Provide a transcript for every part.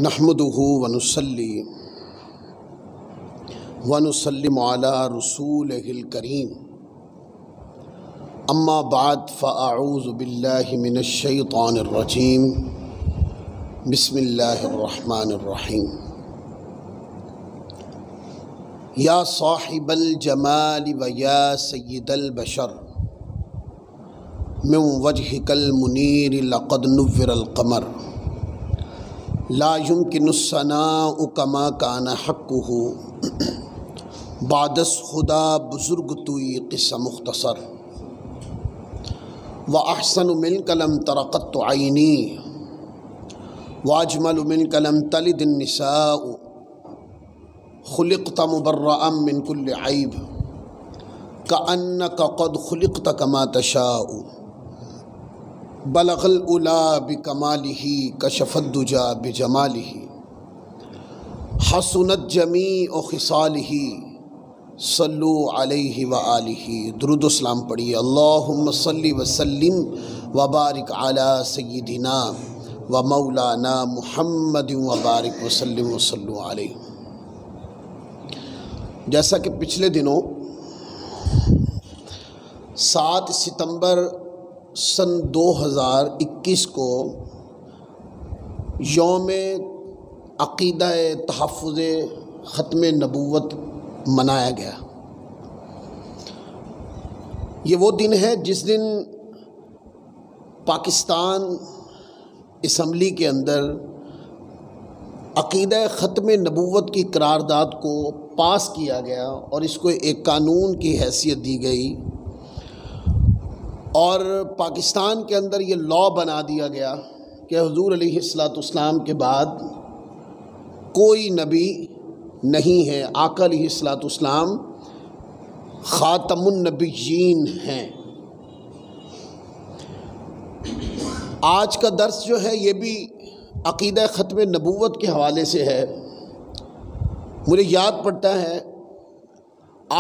نحمدہ ونصلی ونسلم علی رسولہ الکریم اما بعد فاعوذ باللہ من الشیطان الرجیم بسم اللہ الرحمن الرحیم یا صاحب الجمال و یا سید البشر من وجہک المنیر لقد نور القمر لا يمكن الثناء كما كان حقه بعد خدا بزرگ توئی قصہ مختصر وأحسن منك لم تر قط عيني وأجمل منك لم تلد النساء خلقت مبرأ من كل عيب كأنك قد خلقت كما تشاء بلغ الأولى بكماله كشف الدجى بجماله حسنت جميع خصاله صلوا علیہ وآلہ درود و سلام پڑھیے اللہم صلی وسلم وبارک علی سیدنا و مولانا محمد وبارک وسلم وصلوا علیہ۔ جیسا کہ پچھلے دنوں 7 ستمبر سن 2021 کو یوم عقیدہ تحفظ ختم نبوت منایا گیا۔ یہ وہ دن ہے جس دن پاکستان اسمبلی کے اندر عقیدہ ختم نبوت کی قرارداد کو پاس کیا گیا اور اس کو ایک قانون کی حیثیت دی گئی، اور پاکستان کے اندر یہ لا بنا دیا گیا کہ حضور علیہ السلام کے بعد کوئی نبی نہیں ہے، آقا علیہ السلام خاتم النبیین ہیں۔ آج کا درس جو ہے یہ بھی عقیدہ ختم نبوت کے حوالے سے ہے۔ مجھے یاد پڑتا ہے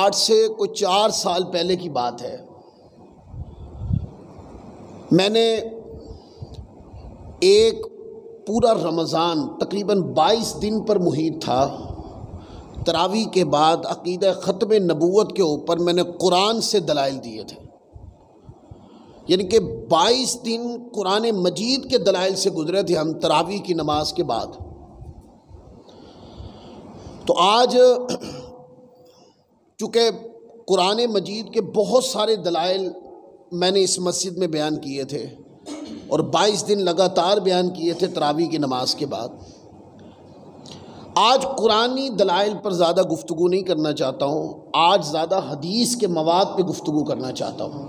آج سے کوئی 4 سال پہلے کی بات ہے، میں نے ایک پورا رمضان تقریباً 22 دن پر محیط تھا، تراویح کے بعد عقیدہ ختم نبوت کے اوپر میں نے قرآن سے دلائل دیے تھے، یعنی کہ 22 دن قرآن مجید کے دلائل سے گزرے تھے ہم تراویح کی نماز کے بعد۔ تو آج چونکہ قرآن مجید کے بہت سارے دلائل میں نے اس مسجد میں بیان کیے تھے اور 22 دن لگاتار بیان کیے تھے تراویح کی نماز کے بعد، آج قرآنی دلائل پر زیادہ گفتگو نہیں کرنا چاہتا ہوں، آج زیادہ حدیث کے مواد پہ گفتگو کرنا چاہتا ہوں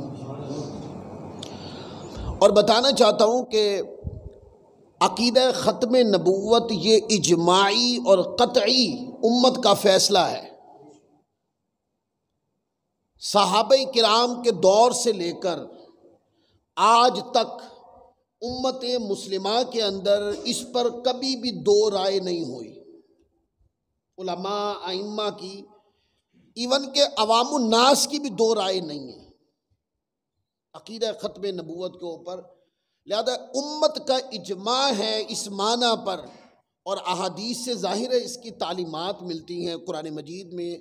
اور بتانا چاہتا ہوں کہ عقیدہ ختم نبوت یہ اجماعی اور قطعی امت کا فیصلہ ہے۔ صحابہ کرام کے دور سے لے کر آج تک امت مسلمہ کے اندر اس پر کبھی بھی دو رائے نہیں ہوئی، علماء ائمہ کی، ایون کہ عوام الناس کی بھی دو رائے نہیں ہے عقیدہ ختم نبوت کے اوپر۔ لہذا امت کا اجماع ہے اس معنی پر، اور احادیث سے ظاہر ہے اس کی تعلیمات ملتی ہیں، قرآن مجید میں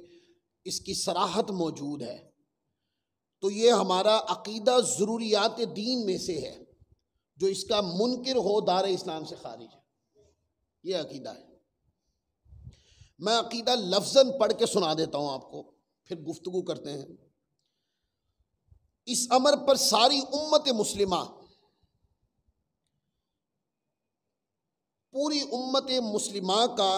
اس کی صراحت موجود ہے، تو یہ ہمارا عقیدہ ضروریات دین میں سے ہے، جو اس کا منکر ہو دار اسلام سے خارج ہے، یہ عقیدہ ہے۔ میں عقیدہ لفظاً پڑھ کے سنا دیتا ہوں آپ کو، پھر گفتگو کرتے ہیں۔ اس امر پر ساری امت مسلمہ، پوری امت مسلمہ کا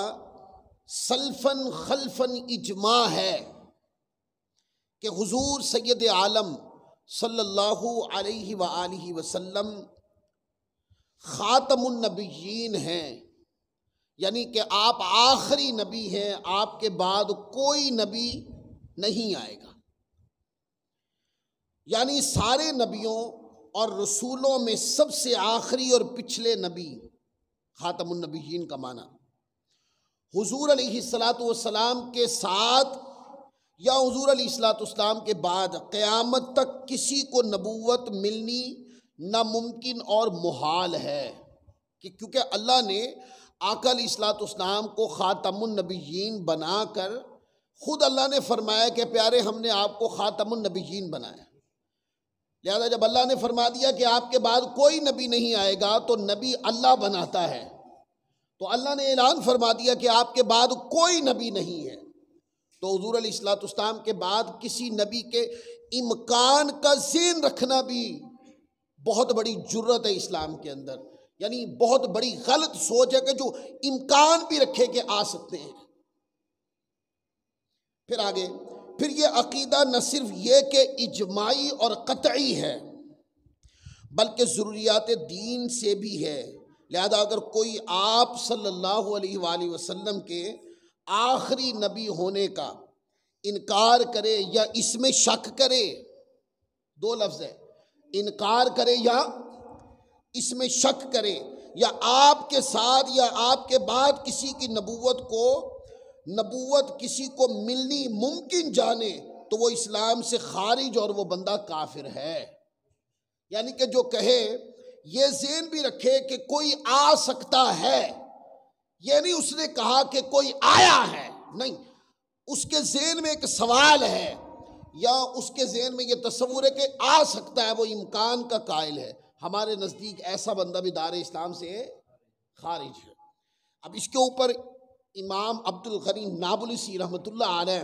سلفاً خلفاً اجماع ہے کہ حضور سید عالم صلی اللہ علیہ وآلہ وسلم خاتم النبیین ہیں، یعنی کہ آپ آخری نبی ہیں، آپ کے بعد کوئی نبی نہیں آئے گا، یعنی سارے نبیوں اور رسولوں میں سب سے آخری اور پچھلے نبی، خاتم النبیین کا معنی حضور علیہ السلام کے ساتھ یا حضور علیہ السلام کے بعد قیامت تک کسی کو نبوت ملنی ناممکن اور محال ہے۔ کہ کیونکہ اللہ نے آقا علیہ الصلوۃ والسلام کو خاتم النبیین بنا کر خود اللہ نے فرمایا کہ پیارے ہم نے آپ کو خاتم النبیین بنایا، لہذا جب اللہ نے فرما دیا کہ آپ کے بعد کوئی نبی نہیں آئے گا تو نبی اللہ بناتا ہے، تو اللہ نے اعلان فرما دیا کہ آپ کے بعد کوئی نبی نہیں ہے، تو حضور علیہ الصلوۃ والسلام کے بعد کسی نبی کے امکان کا ذہن رکھنا بھی بہت بڑی جرت ہے اسلام کے اندر، یعنی بہت بڑی غلط سوچ ہے کہ جو امکان بھی رکھے کہ آ سکتے ہیں۔ پھر آگے، پھر یہ عقیدہ نہ صرف یہ کہ اجماعی اور قطعی ہے بلکہ ضروریات دین سے بھی ہے، لہذا اگر کوئی آپ صلی اللہ علیہ وآلہ وسلم کے آخری نبی ہونے کا انکار کرے یا اس میں شک کرے، دو لفظ ہے، انکار کرے یا اس میں شک کرے، یا آپ کے ساتھ یا آپ کے بعد کسی کی نبوت کسی کو ملنی ممکن جانے، تو وہ اسلام سے خارج اور وہ بندہ کافر ہے۔ یعنی کہ جو کہے، یہ ذہن بھی رکھے کہ کوئی آ سکتا ہے، یہ نہیں اس نے کہا کہ کوئی آیا ہے، نہیں، اس کے ذہن میں ایک سوال ہے یا اس کے ذہن میں یہ تصور ہے کہ آ سکتا ہے، وہ امکان کا قائل ہے، ہمارے نزدیک ایسا بندہ بھی دار اسلام سے خارج ہے۔ اب اس کے اوپر امام عبد الغنی نابلسی رحمۃ اللہ علیہ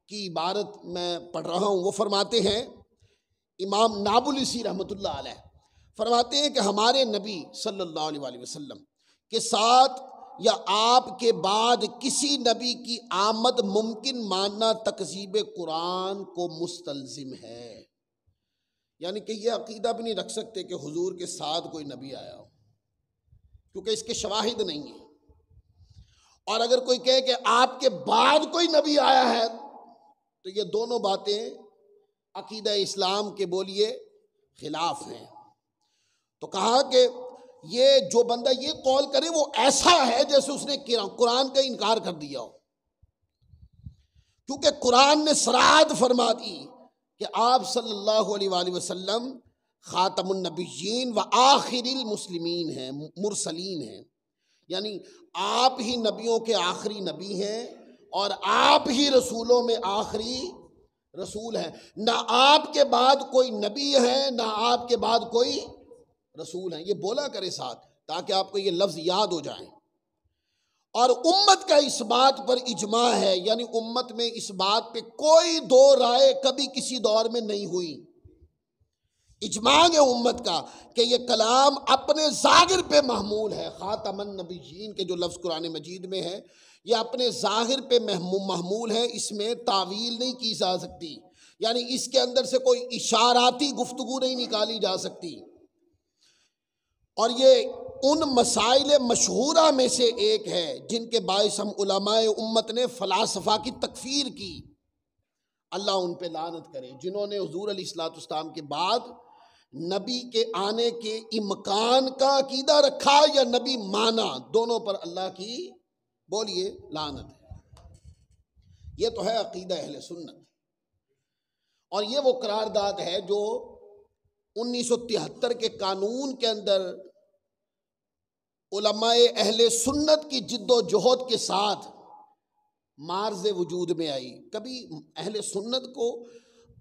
کی عبارت میں پڑھ رہا ہوں، وہ فرماتے ہیں، امام نابلسی رحمۃ اللہ علیہ فرماتے ہیں کہ ہمارے نبی صلی اللہ علیہ وآلہ وسلم کے ساتھ یا آپ کے بعد کسی نبی کی آمد ممکن ماننا تکذیب قرآن کو مستلزم ہے، یعنی کہ یہ عقیدہ بھی نہیں رکھ سکتے کہ حضور کے ساتھ کوئی نبی آیا ہو، کیونکہ اس کے شواہد نہیں ہیں، اور اگر کوئی کہے کہ آپ کے بعد کوئی نبی آیا ہے تو یہ دونوں باتیں عقیدہ اسلام کے بولیے خلاف ہیں۔ تو کہا کہ یہ جو بندہ یہ قول کرے وہ ایسا ہے جیسے اس نے قرآن کا انکار کر دیا ہو، کیونکہ قرآن نے صراحت فرما دی کہ آپ صلی اللہ علیہ وآلہ وسلم خاتم النبیین و آخر المسلمین ہیں، مرسلین ہیں، یعنی آپ ہی نبیوں کے آخری نبی ہیں اور آپ ہی رسولوں میں آخری رسول ہیں، نہ آپ کے بعد کوئی نبی ہے نہ آپ کے بعد کوئی رسول ہیں، یہ بولا کرے ساتھ تاکہ آپ کو یہ لفظ یاد ہو جائیں۔ اور امت کا اس بات پر اجماع ہے، یعنی امت میں اس بات پہ کوئی دو رائے کبھی کسی دور میں نہیں ہوئی، اجماع ہے امت کا کہ یہ کلام اپنے ظاہر پہ محمول ہے، خاتم النبیین کے جو لفظ قرآن مجید میں ہے یہ اپنے ظاہر پہ محمول ہے، اس میں تعویل نہیں کی جا سکتی، یعنی اس کے اندر سے کوئی اشاراتی گفتگو نہیں نکالی جا سکتی، اور یہ ان مسائل مشہورہ میں سے ایک ہے جن کے باعث ہم علماء امت نے فلاسفہ کی تکفیر کی، اللہ ان پہ لعنت کرے، جنہوں نے حضور علیہ الصلوۃ والسلام کے بعد نبی کے آنے کے امکان کا عقیدہ رکھا یا نبی مانا، دونوں پر اللہ کی بولیے لعنت ہے۔ یہ تو ہے عقیدہ اہل سنت، اور یہ وہ قرارداد ہے جو 1973 کے قانون کے اندر علماء اہل سنت کی جد و جہد کے ساتھ معرض وجود میں آئی۔ کبھی اہل سنت کو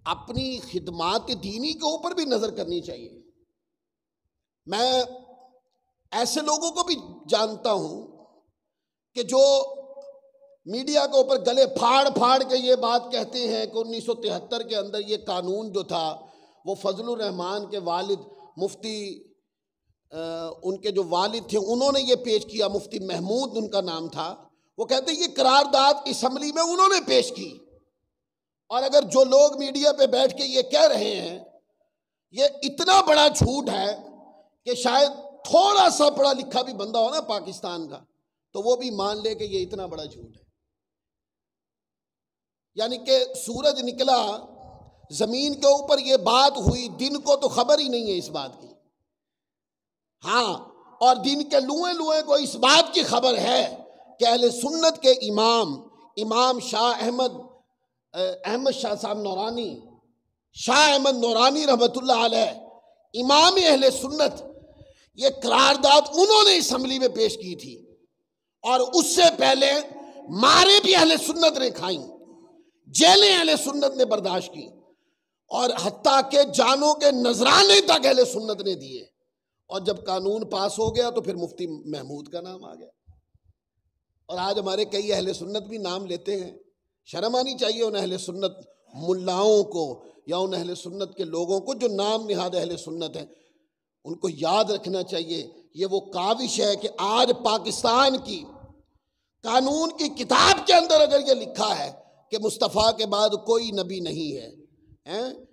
اپنی خدمات دینی کے اوپر بھی نظر کرنی چاہیے۔ میں ایسے لوگوں کو بھی جانتا ہوں کہ جو میڈیا کے اوپر گلے پھاڑ پھاڑ کے یہ بات کہتے ہیں کہ 1973 کے اندر یہ قانون جو تھا وہ فضل الرحمان کے والد مفتی ان کے جو والد تھے انہوں نے یہ پیش کیا، مفتی محمود ان کا نام تھا، وہ کہتے ہیں یہ قرارداد اسمبلی میں انہوں نے پیش کی، اور اگر جو لوگ میڈیا پہ بیٹھ کے یہ کہہ رہے ہیں یہ اتنا بڑا جھوٹ ہے کہ شاید تھوڑا سا پڑھا لکھا بھی بندہ ہو نا پاکستان کا تو وہ بھی مان لے کہ یہ اتنا بڑا جھوٹ ہے۔ یعنی کہ سورج نکلا زمین کے اوپر یہ بات ہوئی، دن کو تو خبر ہی نہیں ہے اس بات کی، ہاں، اور دن کے لوئیں کو اس بات کی خبر ہے کہ اہل سنت کے امام شاہ احمد شاہ صاحب نورانی، شاہ احمد نورانی رحمۃ اللہ علیہ، امام اہل سنت، یہ قرارداد انہوں نے اسمبلی میں پیش کی تھی، اور اس سے پہلے مارے بھی اہل سنت نے کھائیں، جیلیں اہل سنت نے برداشت کی، اور حتیٰ کہ جانوں کے نذرانے تک اہل سنت نے دیے۔ اور جب قانون پاس ہو گیا تو پھر مفتی محمود کا نام آ گیا، اور آج ہمارے کئی اہل سنت بھی نام لیتے ہیں۔ شرم آنی چاہیے ان اہل سنت ملاؤں کو یا ان اہل سنت کے لوگوں کو جو نام نہاد اہل سنت ہیں، ان کو یاد رکھنا چاہیے یہ وہ کاوش ہے کہ آج پاکستان کی قانون کی کتاب کے اندر اگر یہ لکھا ہے کہ مصطفیٰ کے بعد کوئی نبی نہیں ہے،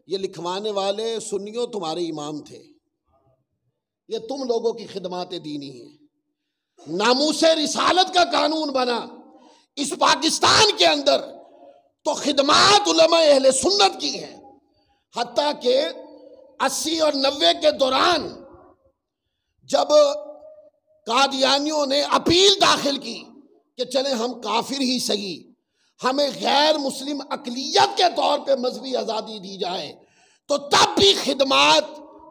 یہ لکھوانے والے سنیوں تمہارے امام تھے، یہ تم لوگوں کی خدمات دینی ہیں۔ ناموس رسالت کا قانون بنا اس پاکستان کے اندر تو خدمات علماء اہل سنت کی ہیں، حتیٰ کہ 80 اور 90 کے دوران جب قادیانیوں نے اپیل داخل کی کہ چلیں ہم کافر ہی صحیح، ہمیں غیر مسلم اقلیت کے طور پہ مذہبی آزادی دی جائے، تو تب بھی خدمات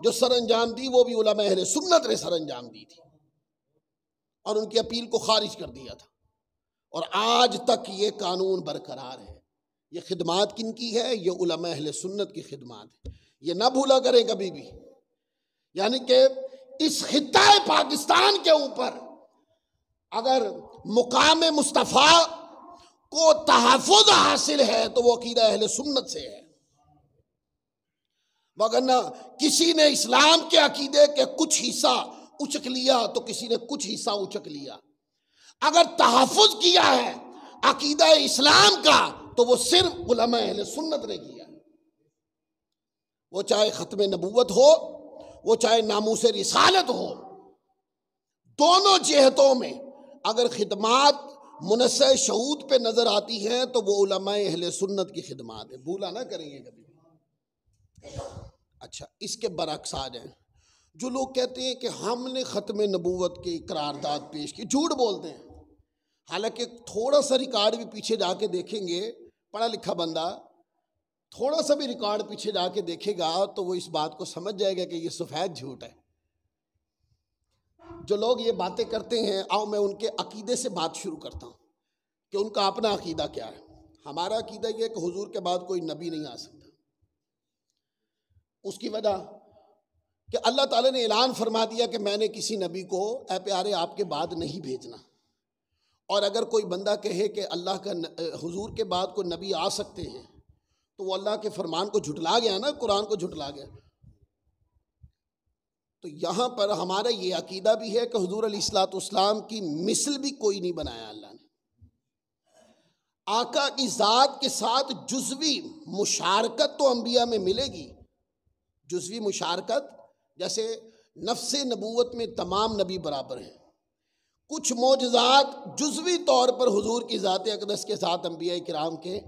جو سر انجام دی وہ بھی علماء اہل سنت نے سر انجام دی تھی، اور ان کی اپیل کو خارج کر دیا تھا، اور آج تک یہ قانون برقرار ہے۔ یہ خدمات کن کی ہے؟ یہ علماء اہل سنت کی خدمات ہے، یہ نہ بھولا کریں کبھی بھی۔ یعنی کہ اس خطہ پاکستان کے اوپر اگر مقام مصطفیٰ کو تحفظ حاصل ہے تو وہ عقیدہ اہل سنت سے ہے، وگرنہ کسی نے اسلام کے عقیدے کے کچھ حصہ اچک لیا تو کسی نے کچھ حصہ اچک لیا۔ اگر تحفظ کیا ہے عقیدہ اسلام کا تو وہ صرف علماء اہل سنت نے کیا، وہ چاہے ختم نبوت ہو، وہ چاہے ناموس رسالت ہو، دونوں جہتوں میں اگر خدمات منصع شہود پہ نظر آتی ہیں تو وہ علماء اہل سنت کی خدمات ہے، بھولا نہ کریں گے کبھی۔ اچھا، اس کے برعکس آ جائیں، جو لوگ کہتے ہیں کہ ہم نے ختم نبوت کی قرارداد پیش کی، جھوٹ بولتے ہیں۔ حالانکہ تھوڑا سا ریکارڈ بھی پیچھے جا کے دیکھیں گے، پڑھا لکھا بندہ تھوڑا سا بھی ریکارڈ پیچھے جا کے دیکھے گا تو وہ اس بات کو سمجھ جائے گا کہ یہ سفید جھوٹ ہے۔ جو لوگ یہ باتیں کرتے ہیں، آؤ میں ان کے عقیدے سے بات شروع کرتا ہوں کہ ان کا اپنا عقیدہ کیا ہے۔ ہمارا عقیدہ یہ ہے کہ حضور کے بعد کوئی نبی نہیں آ سکتا۔ اس کی وجہ کہ اللہ تعالیٰ نے اعلان فرما دیا کہ میں نے کسی نبی کو اے پیارے آپ کے بعد نہیں بھیجنا، اور اگر کوئی بندہ کہے کہ اللہ کا حضور کے بعد کوئی نبی آ سکتے ہیں تو وہ اللہ کے فرمان کو جھٹلا گیا نا، قرآن کو جھٹلا گیا۔ تو یہاں پر ہمارا یہ عقیدہ بھی ہے کہ حضور علیہ الصلوۃ والسلام کی مثل بھی کوئی نہیں بنایا اللہ نے۔ آقا کی ذات کے ساتھ جزوی مشارکت تو انبیاء میں ملے گی، جزوی مشارکت، جیسے نفس نبوت میں تمام نبی برابر ہیں، کچھ معجزات جزوی طور پر حضور کی ذات اقدس کے ساتھ انبیاء کرام کے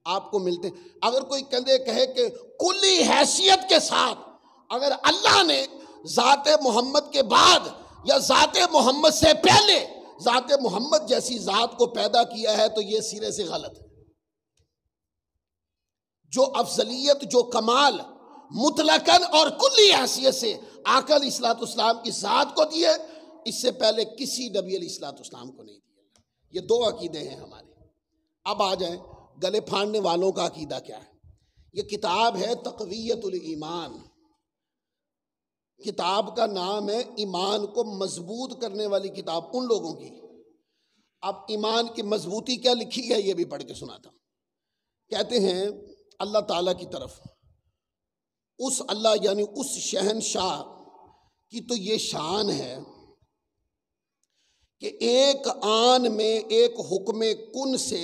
آپ کو ملتے ہیں۔ اگر کوئی کہے کہ کلی حیثیت کے ساتھ اگر اللہ نے ذات محمد کے بعد یا ذات محمد سے پہلے ذات محمد جیسی ذات کو پیدا کیا ہے تو یہ سرے سے غلط ہے۔ جو افضلیت، جو کمال مطلقاً اور کلی حیثیت سے آقا علیہ الصلوۃ والسلام کی ذات کو دیے، اس سے پہلے کسی نبی علیہ الصلوۃ والسلام کو نہیں دیا۔ یہ دو عقیدے ہیں ہمارے۔ اب آ جائیں گلے پھاڑنے والوں کا عقیدہ کیا ہے۔ یہ کتاب ہے تقویت الایمان، کتاب کا نام ہے ایمان کو مضبوط کرنے والی کتاب ان لوگوں کی۔ اب ایمان کی مضبوطی کیا لکھی ہے یہ بھی پڑھ کے سناتا ہوں۔ کہتے ہیں اللہ تعالیٰ کی طرف، اس اللہ یعنی اس شہنشاہ کی تو یہ شان ہے کہ ایک آن میں ایک حکم کن سے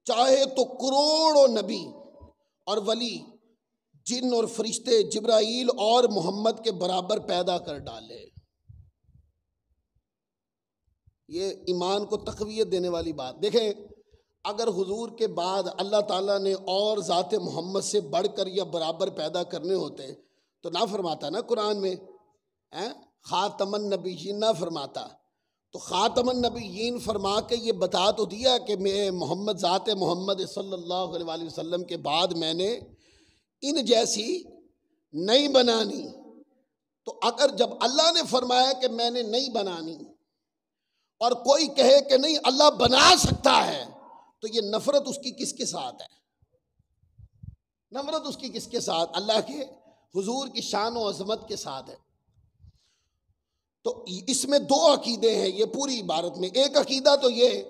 چاہے تو کروڑوں نبی اور ولی، جن اور فرشتے، جبرائیل اور محمد کے برابر پیدا کر ڈالے۔ یہ ایمان کو تقویت دینے والی بات۔ دیکھیں، اگر حضور کے بعد اللہ تعالیٰ نے اور ذات محمد سے بڑھ کر یا برابر پیدا کرنے ہوتے تو نہ فرماتا نا قرآن میں خاتم النبیین نہ فرماتا، تو خاتم النبیین فرما کے یہ بتا تو دیا کہ میں محمد، ذات محمد صلی اللہ علیہ وسلم کے بعد میں نے ان جیسی نہیں بنانی، تو اگر جب اللہ نے فرمایا کہ میں نے نہیں بنانی اور کوئی کہے کہ نہیں اللہ بنا سکتا ہے، تو یہ نفرت اس کی کس کے ساتھ ہے؟ نفرت اس کی کس کے ساتھ؟ اللہ کے حضور کی شان و عظمت کے ساتھ ہے۔ تو اس میں دو عقیدے ہیں یہ پوری عبارت میں۔ ایک عقیدہ تو یہ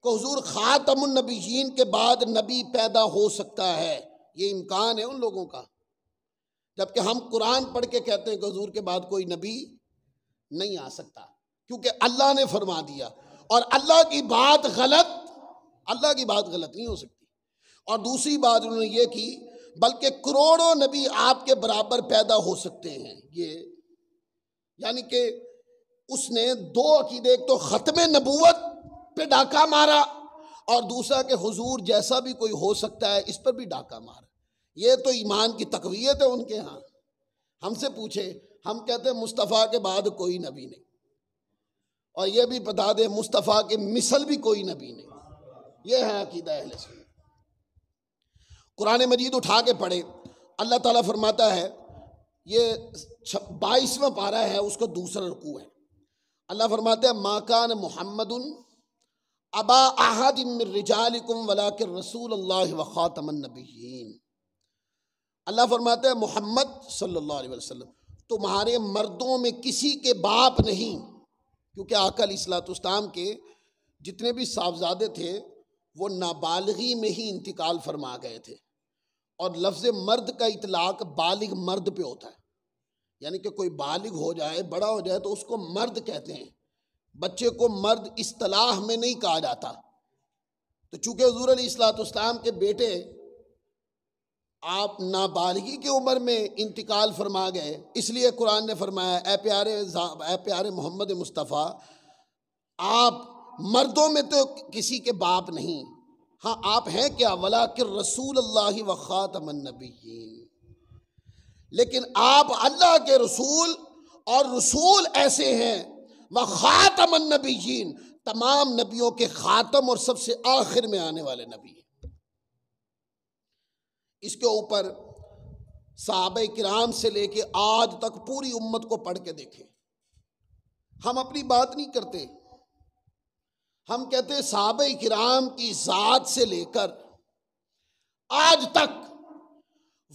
کہ حضور خاتم النبیین کے بعد نبی پیدا ہو سکتا ہے، یہ امکان ہے ان لوگوں کا، جبکہ ہم قرآن پڑھ کے کہتے ہیں کہ حضور کے بعد کوئی نبی نہیں آ سکتا، کیونکہ اللہ نے فرما دیا، اور اللہ کی بات غلط نہیں ہو سکتی۔ اور دوسری بات انہوں نے یہ کی بلکہ کروڑوں نبی آپ کے برابر پیدا ہو سکتے ہیں، یہ یعنی کہ اس نے دو عقیدے، ایک تو ختم نبوت پہ ڈاکہ مارا، اور دوسرا کہ حضور جیسا بھی کوئی ہو سکتا ہے اس پر بھی ڈاکہ مارا۔ یہ تو ایمان کی تقویت ہے ان کے ہاں۔ ہم سے پوچھے، ہم کہتے ہیں مصطفیٰ کے بعد کوئی نبی نہیں، اور یہ بھی بتا دیں مصطفیٰ کے مثل بھی کوئی نبی نہیں۔ یہ ہے عقیدہ اہل سنت۔ قرآن مجید اٹھا کے پڑھے، اللہ تعالیٰ فرماتا ہے، یہ 22واں پارہ ہے، اس کا دوسرا رکوع ہے۔ اللہ فرماتا ہے ما کان محمد ابا احد من رجالکم ولکن رسول اللہ وخاتم النبیین۔ اللہ فرماتا ہے محمد صلی اللہ علیہ وسلم تمہارے مردوں میں کسی کے باپ نہیں، کیونکہ آقا علیہ الصلوۃ والسلام کے جتنے بھی صاحبزادے تھے وہ نابالغی میں ہی انتقال فرما گئے تھے، اور لفظ مرد کا اطلاق بالغ مرد پہ ہوتا ہے، یعنی کہ کوئی بالغ ہو جائے، بڑا ہو جائے تو اس کو مرد کہتے ہیں، بچے کو مرد اصطلاح میں نہیں کہا جاتا۔ تو چونکہ حضور علیہ الصلوۃ والسلام کے بیٹے آپ نابالغی کی عمر میں انتقال فرما گئے، اس لیے قرآن نے فرمایا اے پیارے محمد مصطفیٰ، آپ مردوں میں تو کسی کے باپ نہیں، ہاں آپ ہیں کیا؟ ولیکن رسول اللہ وخاتم النبیین، لیکن آپ اللہ کے رسول، اور رسول ایسے ہیں وخاتم النبیین، تمام نبیوں کے خاتم اور سب سے آخر میں آنے والے نبی ہیں۔ اس کے اوپر صحابہ کرام سے لے کے آج تک پوری امت کو پڑھ کے دیکھیں۔ ہم اپنی بات نہیں کرتے، ہم کہتے ہیں صحابہ کرام کی ذات سے لے کر آج تک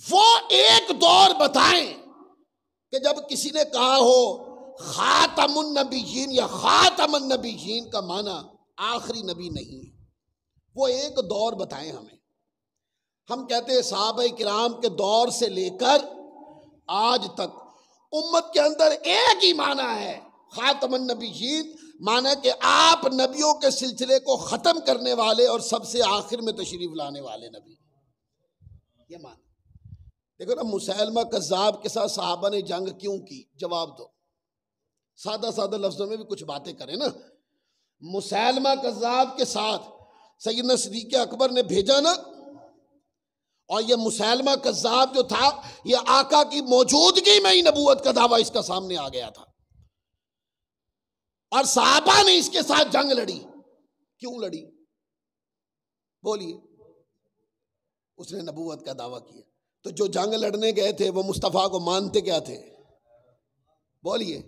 وہ ایک دور بتائیں کہ جب کسی نے کہا ہو خاتم النبیین یا خاتم النبیین کا معنی آخری نبی نہیں ہے، وہ ایک دور بتائیں ہمیں۔ ہم کہتے ہیں صحابہ کرام کے دور سے لے کر آج تک امت کے اندر ایک ہی معنی ہے خاتم النبیین، معنی کہ آپ نبیوں کے سلسلے کو ختم کرنے والے اور سب سے آخر میں تشریف لانے والے نبی، یہ معنی۔ دیکھو نا مسیلمہ کذاب کے ساتھ صحابہ نے جنگ کیوں کی؟ جواب دو، سادہ سادہ لفظوں میں بھی کچھ باتیں کریں نا۔ مسیلمہ کذاب کے ساتھ سیدنا صدیق اکبر نے بھیجا نا، اور یہ مسیلمہ کذاب جو تھا یہ آقا کی موجودگی میں ہی نبوت کا دعویٰ اس کا سامنے آ گیا تھا، اور صحابہ نے اس کے ساتھ جنگ لڑی۔ کیوں لڑی؟ بولیے۔ اس نے نبوت کا دعویٰ کیا، تو جو جنگ لڑنے گئے تھے وہ مصطفیٰ کو مانتے کیا تھے؟ بولیے۔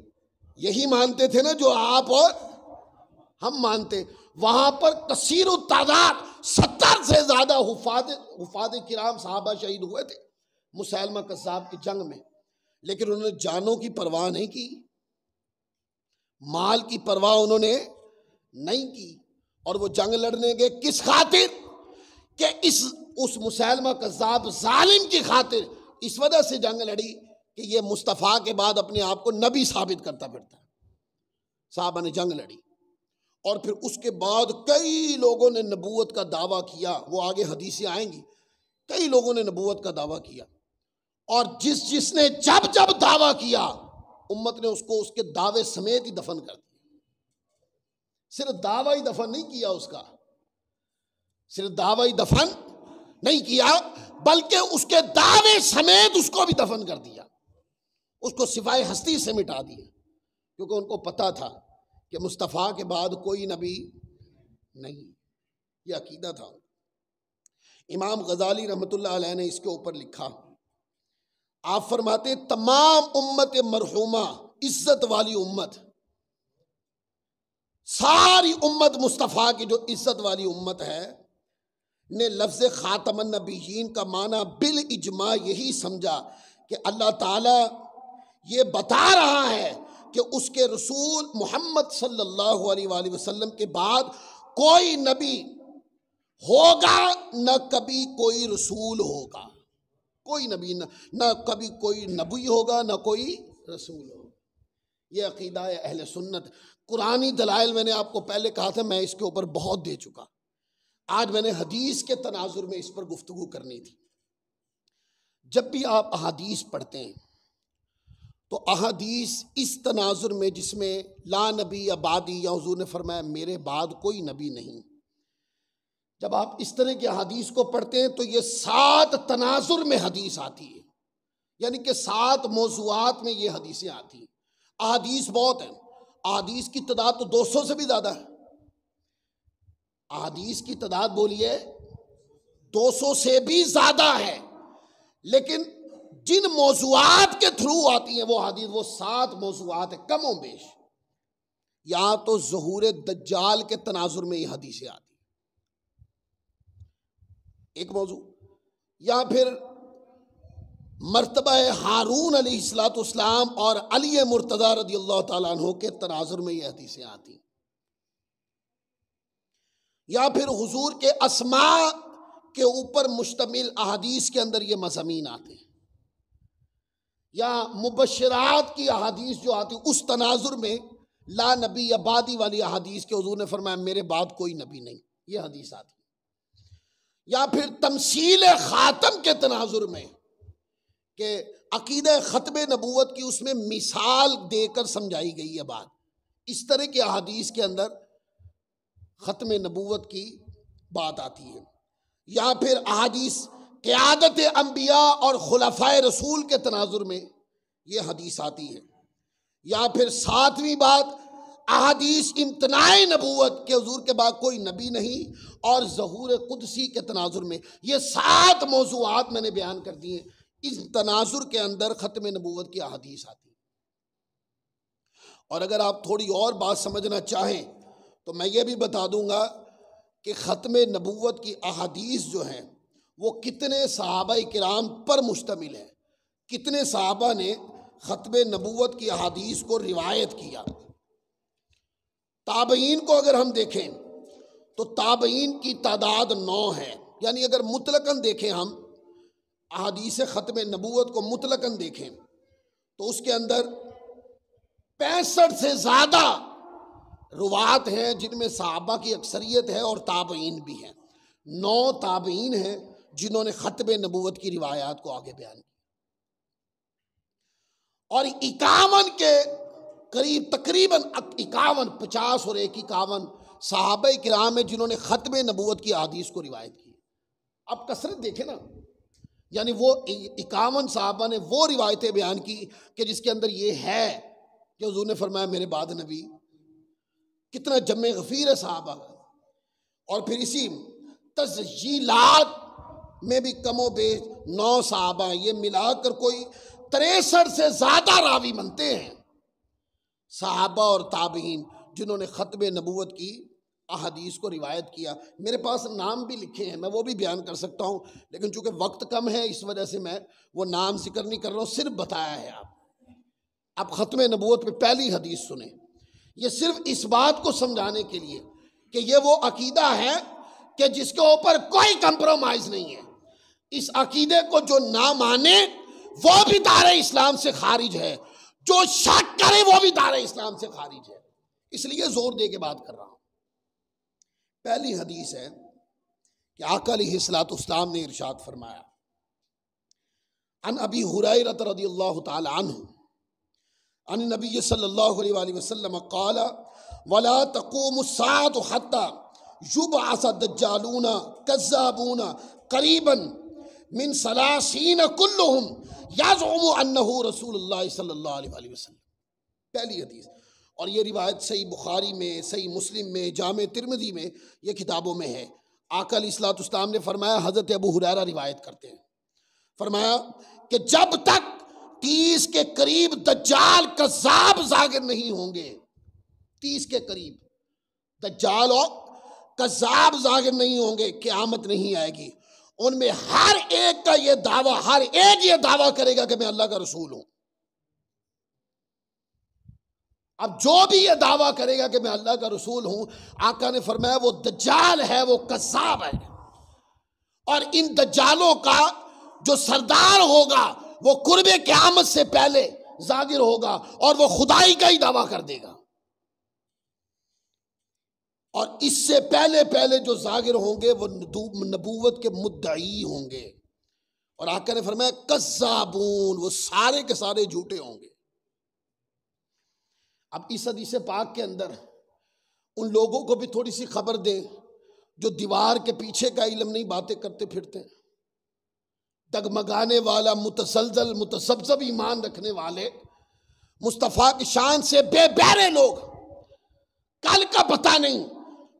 یہی مانتے تھے نا جو آپ اور ہم مانتے۔ وہاں پر کثیر التعداد 70 سے زیادہ حفاظ کرام صحابہ شہید ہوئے تھے مسیلمہ کذاب کی جنگ میں، لیکن انہوں نے جانوں کی پرواہ نہیں کی، مال کی پرواہ انہوں نے نہیں کی، اور وہ جنگ لڑنے گئے کس خاطر؟ کہ اس مسیلمہ کذاب ظالم کی خاطر، اس وجہ سے جنگ لڑی کہ یہ مصطفیٰ کے بعد اپنے آپ کو نبی ثابت کرتا پھرتا ہے۔ صحابہ نے جنگ لڑی، اور پھر اس کے بعد کئی لوگوں نے نبوت کا دعویٰ کیا، وہ آگے حدیثیں آئیں گی، کئی لوگوں نے نبوت کا دعویٰ کیا، اور جس نے جب دعویٰ کیا امت نے اس کو اس کے دعوے سمیت ہی دفن کر دیا۔ صرف دعویٰ ہی دفن نہیں کیا، اس کا صرف دعویٰ ہی دفن نہیں کیا بلکہ اس کے دعوے سمیت اس کو بھی دفن کر دیا، اس کو صفائے ہستی سے مٹا دیا، کیونکہ ان کو پتا تھا کہ مصطفیٰ کے بعد کوئی نبی نہیں، یہ عقیدہ تھا۔ امام غزالی رحمۃ اللہ علیہ نے اس کے اوپر لکھا، آپ فرماتے تمام امت مرحومہ عزت والی امت، ساری امت مصطفیٰ کی جو عزت والی امت ہے نے لفظ خاتم النبیین کا معنی بالاجماع یہی سمجھا کہ اللہ تعالیٰ یہ بتا رہا ہے کہ اس کے رسول محمد صلی اللہ علیہ وآلہ وسلم کے بعد کوئی نبی ہوگا نہ کبھی کوئی رسول ہوگا، کوئی نبی نہ کبھی کوئی نبی ہوگا نہ کوئی رسول ہوگا۔ یہ عقیدہ ہے اہل سنت۔ قرآنی دلائل میں نے آپ کو پہلے کہا تھا، میں اس کے اوپر بہت دے چکا، آج میں نے حدیث کے تناظر میں اس پر گفتگو کرنی تھی۔ جب بھی آپ احادیث پڑھتے ہیں تو احادیث اس تناظر میں جس میں لا نبی یا بعدی، یا حضور نے فرمایا میرے بعد کوئی نبی نہیں، جب آپ اس طرح کی احادیث کو پڑھتے ہیں تو یہ 7 تناظر میں حدیث آتی ہے، یعنی کہ 7 موضوعات میں یہ حدیثیں آتی ہیں۔ احادیث بہت ہیں، احادیث کی تعداد تو 200 سے بھی زیادہ ہے، احادیث کی تعداد بولیے 200 سے بھی زیادہ ہے، لیکن جن موضوعات کے تھرو آتی ہیں وہ حدیث، وہ 7 موضوعات ہیں کم و بیش۔ یا تو ظہور دجال کے تناظر میں یہ حدیثیں آتی ہیں، ایک موضوع، یا پھر مرتبہ ہارون علیہ السلام اور علی مرتضیٰ رضی اللہ تعالیٰ عنہ کے تناظر میں یہ حدیثیں آتی ہیں، یا پھر حضور کے اسماء کے اوپر مشتمل احادیث کے اندر یہ مضامین آتے ہیں، یا مبشرات کی احادیث جو آتی اس تناظر میں لا نبی یا بعدی والی احادیث کے حضور نے فرمایا میرے بعد کوئی نبی نہیں، یہ حدیث آتی ہے، یا پھر تمثیل خاتم کے تناظر میں کہ عقیدہ ختم نبوت کی اس میں مثال دے کر سمجھائی گئی ہے بات، اس طرح کے احادیث کے اندر ختم نبوت کی بات آتی ہے، یا پھر احادیث قیادت انبیاء اور خلفائے رسول کے تناظر میں یہ حدیث آتی ہے، یا پھر 7ویں بات احادیث امتناع نبوت کے حضور کے بعد کوئی نبی نہیں اور ظہور قدسی کے تناظر میں، یہ 7 موضوعات میں نے بیان کر دی ہیں، اس تناظر کے اندر ختم نبوت کی احادیث آتی ہے۔ اور اگر آپ تھوڑی اور بات سمجھنا چاہیں تو میں یہ بھی بتا دوں گا کہ ختم نبوت کی احادیث جو ہیں وہ کتنے صحابہ کرام پر مشتمل ہیں، کتنے صحابہ نے ختم نبوت کی احادیث کو روایت کیا۔ تابعین کو اگر ہم دیکھیں تو تابعین کی تعداد 9 ہے، یعنی اگر مطلقاً دیکھیں ہم احادیث ختم نبوت کو مطلقاً دیکھیں تو اس کے اندر 65 سے زیادہ روات ہیں جن میں صحابہ کی اکثریت ہے اور تابعین بھی ہیں، 9 تابعین ہیں جنہوں نے ختم نبوت کی روایات کو آگے بیان کیا، اور 51 کے قریب تقریباً 51 50 اور 51 صحابہ کرام ہیں جنہوں نے ختم نبوت کی احادیث کو روایت کی۔ اب کثرت دیکھیں نا، یعنی وہ 51 صحابہ نے وہ روایتیں بیان کی کہ جس کے اندر یہ ہے کہ حضور نے فرمایا میرے بعد نبی، کتنا جمع غفیر ہے صحابہ کا۔ اور پھر اسی تسجیلات میں بھی کم و بیش 9 صحابہ ہیں، یہ ملا کر کوئی 63 سے زیادہ راوی بنتے ہیں صحابہ اور تابعین جنہوں نے ختم نبوت کی احادیث کو روایت کیا۔ میرے پاس نام بھی لکھے ہیں، میں وہ بھی بیان کر سکتا ہوں، لیکن چونکہ وقت کم ہے اس وجہ سے میں وہ نام ذکر نہیں کر رہا ہوں، صرف بتایا ہے آپ ختم نبوت پہ پہلی حدیث سنیں، یہ صرف اس بات کو سمجھانے کے لیے کہ یہ وہ عقیدہ ہے کہ جس کے اوپر کوئی کمپرومائز نہیں ہے، اس عقیدے کو جو نہ مانے وہ بھی دار اسلام سے خارج ہے، جو شک کرے وہ بھی دار اسلام سے خارج ہے، اس لیے زور دے کے بات کر رہا ہوں۔ پہلی حدیث ہے کہ آقا علیہ الصلوۃ والسلام نے ارشاد فرمایا، عن ابی ہریرہ رضی اللہ تعالی عنہ عن النبی صلی اللہ علیہ وآلہ وسلم قال ولا تقوم الساعة حتى يبعث الدجالون كذابون قریبا من 30 كلهم يزعم انه رسول اللہ صلی اللہ علیہ وآلہ وسلم۔ پہلی حدیث، اور یہ روایت صحیح بخاری میں، صحیح مسلم میں، جامع ترمذی میں، یہ کتابوں میں ہے۔ آقا علیہ الصلوۃ والسلام نے فرمایا، حضرت ابو ہریرہ روایت کرتے ہیں، فرمایا کہ جب تک 30 کے قریب دجال کذاب ظاہر نہیں ہوں گے، 30 کے قریب دجال اور کذاب ظاہر نہیں ہوں گے، قیامت نہیں آئے گی۔ ان میں ہر ایک کا یہ دعویٰ، ہر ایک یہ دعویٰ کرے گا کہ میں اللہ کا رسول ہوں۔ اب جو بھی یہ دعویٰ کرے گا کہ میں اللہ کا رسول ہوں، آقا نے فرمایا وہ دجال ہے، وہ کذاب ہے۔ اور ان دجالوں کا جو سردار ہوگا وہ قرب قیامت سے پہلے ظاہر ہوگا اور وہ خدائی کا ہی دعویٰ کر دے گا، اور اس سے پہلے جو ظاہر ہوں گے وہ نبوت کے مدعی ہوں گے۔ اور آقا نے فرمایا کذابون، وہ سارے کے سارے جھوٹے ہوں گے۔ اب اس حدیث پاک کے اندر ان لوگوں کو بھی تھوڑی سی خبر دیں جو دیوار کے پیچھے کا علم نہیں، باتیں کرتے پھرتے ہیں، ڈگمگانے والا، متزلزل متذبذب ایمان رکھنے والے، مصطفیٰ کی شان سے بے بہرے لوگ، کل کا پتہ نہیں۔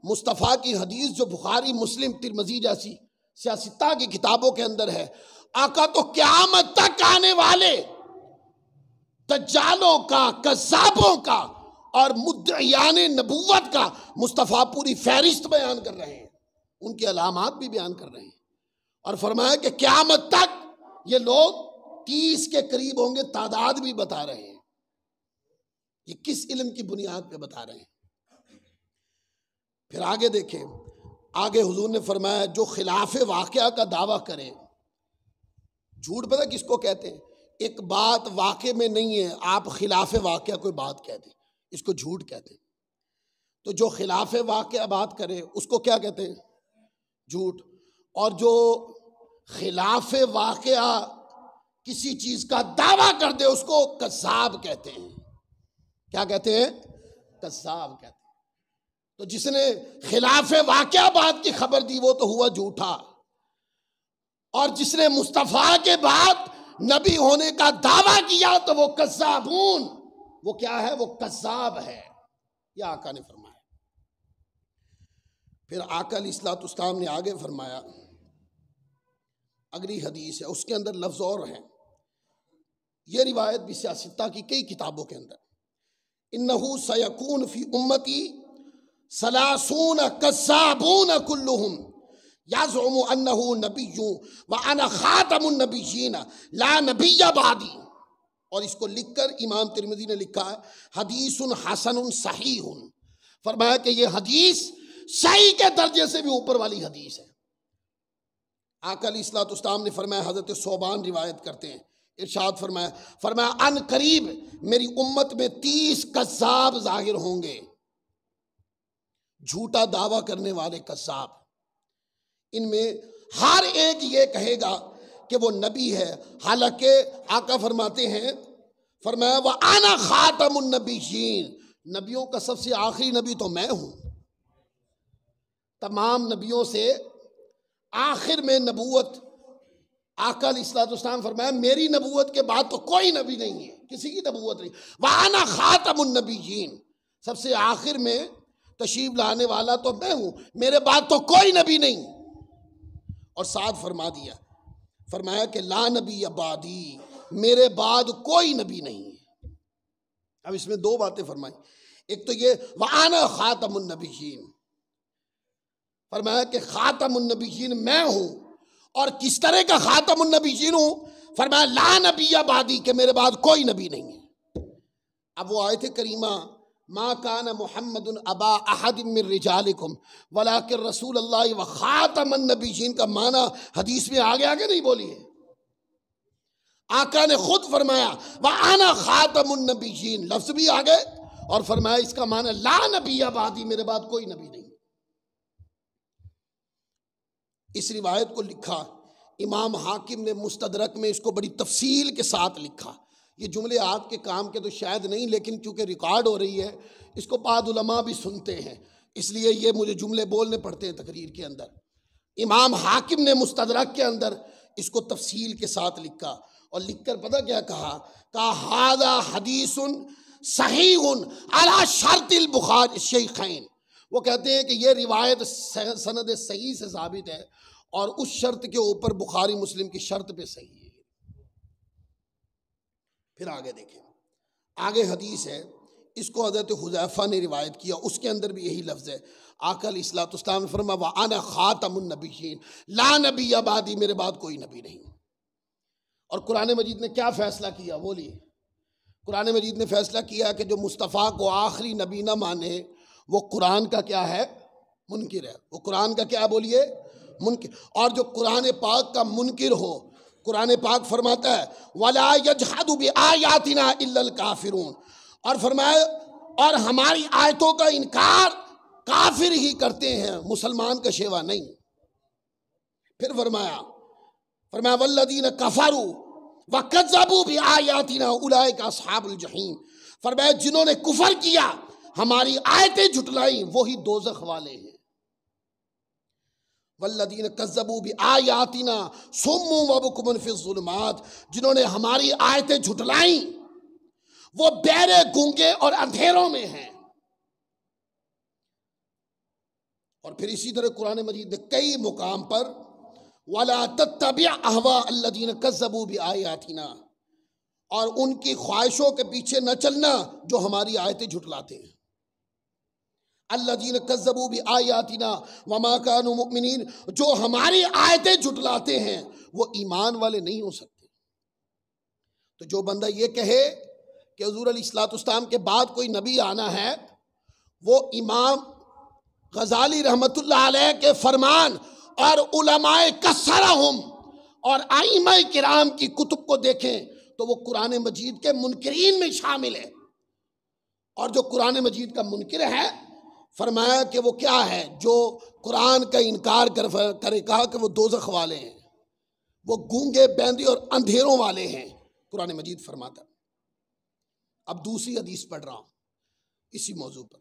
مصطفیٰ کی حدیث جو بخاری، مسلم، ترمذی جیسی سیاستہ کی کتابوں کے اندر ہے، آقا تو قیامت تک آنے والے دجالوں کا، کذابوں کا اور مدعیان نبوت کا مصطفیٰ پوری فہرست بیان کر رہے ہیں، ان کی علامات بھی بیان کر رہے ہیں، اور فرمایا کہ قیامت تک یہ لوگ 30 کے قریب ہوں گے، تعداد بھی بتا رہے ہیں۔ یہ کس علم کی بنیاد پہ بتا رہے ہیں؟ پھر آگے دیکھیں، آگے حضور نے فرمایا جو خلاف واقعہ کا دعویٰ کرے، جھوٹ پتہ کس کو کہتے ہیں؟ ایک بات واقع میں نہیں ہے، آپ خلاف واقعہ کوئی بات کہہ دیں، اس کو جھوٹ کہتے ہیں۔ تو جو خلاف واقعہ بات کرے اس کو کیا کہتے ہیں؟ جھوٹ۔ اور جو خلاف واقعہ کسی چیز کا دعویٰ کر دے اس کو کذاب کہتے ہیں۔ کیا کہتے ہیں؟ کذاب کہتے ہیں۔ تو جس نے خلاف واقعہ بات کی خبر دی وہ تو ہوا جھوٹا، اور جس نے مصطفیٰ کے بعد نبی ہونے کا دعویٰ کیا تو وہ کذابون، وہ کیا ہے؟ وہ کذاب ہے، یہ آقا نے فرمایا۔ پھر آقا علیہ الصلوۃ والسلام نے آگے فرمایا، اگلی حدیث ہے، اس کے اندر لفظ اور ہیں، یہ روایت بھی سیاستہ کی کئی کتابوں کے اندر، انہو سیکون فی امتی 30 کذابون کلہم یزعم انہ نبی وانا خاتم النبیین لا نبی بعدی۔ اور اس کو لکھ کر امام ترمذی نے لکھا ہے حدیث حسن صحیح، فرمایا کہ یہ حدیث صحیح کے درجے سے بھی اوپر والی حدیث ہے۔ آقا علیہ الصلوۃ والسلام نے فرمایا، حضرت ثوبان روایت کرتے ہیں، ارشاد فرمایا ان قریب میری امت میں 30 کذاب ظاہر ہوں گے، جھوٹا دعویٰ کرنے والے کذاب۔ ان میں ہر ایک یہ کہے گا کہ وہ نبی ہے، حالانکہ آقا فرماتے ہیں، فرمایا وَأَنَا خَاتَمُ النَّبِيِّينَ، نبیوں کا سب سے آخری نبی تو میں ہوں، تمام نبیوں سے آخر میں نبوت۔ آقا علیہ الصلوۃ والسلام فرمایا میری نبوت کے بعد تو کوئی نبی نہیں ہے، کسی کی نبوت نہیں، وَأَنَا خَاتَمُ النَّبِيِّينَ، سب سے آخر میں تشریف لانے والا تو میں ہوں، میرے بعد تو کوئی نبی نہیں۔ اور ساتھ فرما دیا، فرمایا کہ لا نبی بعدی، میرے بعد کوئی نبی نہیں ہے۔ اب اس میں دو باتیں فرمائی، ایک تو یہ وَأَنَا خَاتَمُ النَّبِيِّينَ، فرمایا کہ خاتم النبیین میں ہوں، اور کس طرح کا خاتم النبیین ہوں؟ فرمایا لا نبی بعدی، کہ میرے بعد کوئی نبی نہیں ہے۔ اب وہ آیت کریمہ ما کان محمد ابا احد من رجالکم ولکن رسول اللہ وخاتم النبیین کا معنی حدیث میں آگے نہیں بولی ہے، آقا نے خود فرمایا وَأَنَا خَاتَمُ النَّبِيِّينَ، لفظ بھی آگے، اور فرمایا اس کا معنی لا نبی بعدی، میرے بعد کوئی نبی نہیں۔ اس روایت کو لکھا امام حاکم نے مستدرک میں، اس کو بڑی تفصیل کے ساتھ لکھا۔ یہ جملے آپ کے کام کے تو شاید نہیں، لیکن چونکہ ریکارڈ ہو رہی ہے اس کو بعض علماء بھی سنتے ہیں، اس لیے یہ مجھے جملے بولنے پڑتے ہیں تقریر کے اندر۔ امام حاکم نے مستدرک کے اندر اس کو تفصیل کے ساتھ لکھا، اور لکھ کر پتہ کیا کہا ھذا حدیث صحیح علی شرط البخاری الشیخین، وہ کہتے ہیں کہ یہ روایت سند صحیح سے ثابت ہے اور اس شرط کے اوپر بخاری مسلم کی شرط پہ صحیح ہے۔ پھر آگے دیکھیں، آگے حدیث ہے، اس کو حضرت حذیفہ نے روایت کیا، اس کے اندر بھی یہی لفظ ہے۔ آقا علیہ الصلوۃ والسلام نے فرمایا وَأَنَا خَاتَمُ النَّبِيِّينَ، لا نبی بعدی، میرے بعد کوئی نبی نہیں۔ اور قرآن مجید نے کیا فیصلہ کیا؟ بولیے۔ قرآن مجید نے فیصلہ کیا کہ جو مصطفیٰ کو آخری نبی نہ مانے وہ قرآن کا کیا ہے؟ منکر ہے۔ وہ قرآن کا کیا؟ بولیے، منکر۔ اور جو قرآن پاک کا منکر ہو، قرآن پاک فرماتا ہے وَلَا يَجْحَدُ بِآيَاتِنَا إِلَّا الْكَافِرُونَ، اور فرمایا اور ہماری آیتوں کا انکار کافر ہی کرتے ہیں، مسلمان کا شیوا نہیں۔ پھر فرمایا وَالَّذِينَ كَفَرُوا وَكَذَّبُوا بِآيَاتِنَا أُولَئِكَ أَصْحَابُ الْجَحِيمِ، فرمایا جنہوں نے کفر کیا، ہماری آیتیں جھٹلائیں، وہی دوزخ والے ہیں۔ والذین کذبوا بآیاتنا صم وبکم فی الظلمات، جنہوں نے ہماری آیتیں جھٹلائیں وہ بہرے، گونگے اور اندھیروں میں ہیں۔ اور پھر اسی طرح قرآن مجید نے کئی مقام پر وَلَا تَتَّبِعْ أَهْوَاءَ الَّذِينَ كَذَّبُوا بِآيَاتِنَا، اور ان کی خواہشوں کے پیچھے نہ چلنا جو ہماری آیتیں جھٹلاتے ہیں۔ الذین کذبوا بآیاتنا وما کانوا مؤمنین، جو ہماری آیتیں جھٹلاتے ہیں وہ ایمان والے نہیں ہو سکتے۔ تو جو بندہ یہ کہے کہ حضور علیہ الصلوۃ والسلام کے بعد کوئی نبی آنا ہے، وہ امام غزالی رحمت اللہ علیہ کے فرمان اور علماء کثرہم اور ائمہ کرام کی کتب کو دیکھیں تو وہ قرآن مجید کے منکرین میں شامل ہے۔ اور جو قرآن مجید کا منکر ہے، فرمایا کہ وہ کیا ہے؟ جو قرآن کا انکار کرے، کہا کہ وہ دوزخ والے ہیں، وہ گونگے، بیندے اور اندھیروں والے ہیں، قرآن مجید فرماتا۔ اب دوسری حدیث پڑھ رہا ہوں اسی موضوع پر۔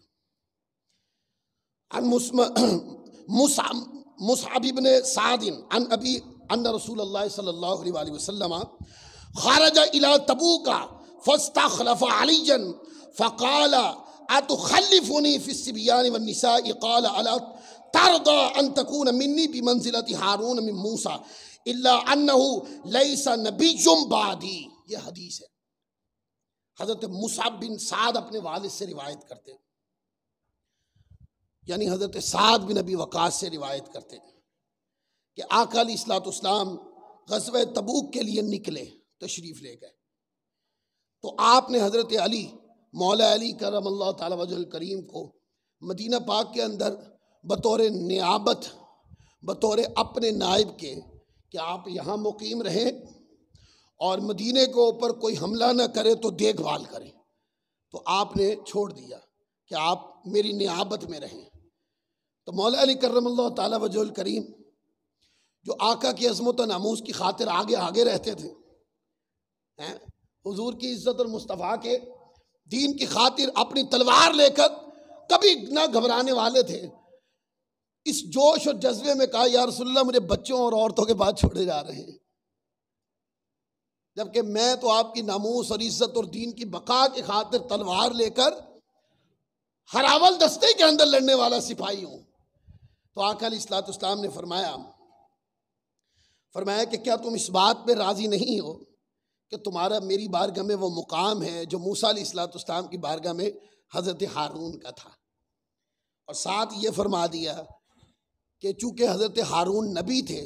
مصعب بن سعد عن ابی ان رسول اللہ صلی اللہ علیہ وآلہ وسلم خرج الى تبوک فاستخلف علیا فقال اتخلفنی فی الصبیان والنساء قال الا ترضى ان تكون منی بمنزلۃ ہارون من موسیٰ الا انہ لیس نبی بعدی۔ یہ حدیث ہے، حضرت مصعب بن سعد اپنے والد سے روایت کرتے ہیں، یعنی حضرت سعد بن ابی وقاص سے روایت کرتے ہیں کہ آقا علیہ الصلوۃ والسلام غزوہ تبوک کے لیے نکلے، تشریف لے گئے، تو آپ نے حضرت علی مولا علی کرم اللہ تعالی وجہ الکریم کو مدینہ پاک کے اندر بطور نیابت، بطور اپنے نائب کے کہ آپ یہاں مقیم رہیں اور مدینے کے اوپر کوئی حملہ نہ کرے تو دیکھ بھال کریں، تو آپ نے چھوڑ دیا کہ آپ میری نیابت میں رہیں۔ تو مولا علی کرم اللہ تعالی وجہ الکریم جو آقا کی عظمت و ناموس کی خاطر آگے آگے رہتے تھے، حضور کی عزت اور مصطفیٰ کے دین کی خاطر اپنی تلوار لے کر کبھی نہ گھبرانے والے تھے، اس جوش اور جذبے میں کہا یا رسول اللہ مجھے بچوں اور عورتوں کے بعد چھوڑے جا رہے ہیں، جبکہ میں تو آپ کی ناموس اور عزت اور دین کی بقا کی خاطر تلوار لے کر ہراول دستے کے اندر لڑنے والا سپاہی ہوں۔ تو آقا علیہ الصلوۃ والسلام نے فرمایا کہ کیا تم اس بات پہ راضی نہیں ہو کہ تمہارا میری بارگاہ میں وہ مقام ہے جو موسیٰ علیہ الصلوۃ والسلام کی بارگاہ میں حضرت ہارون کا تھا، اور ساتھ یہ فرما دیا کہ چونکہ حضرت ہارون نبی تھے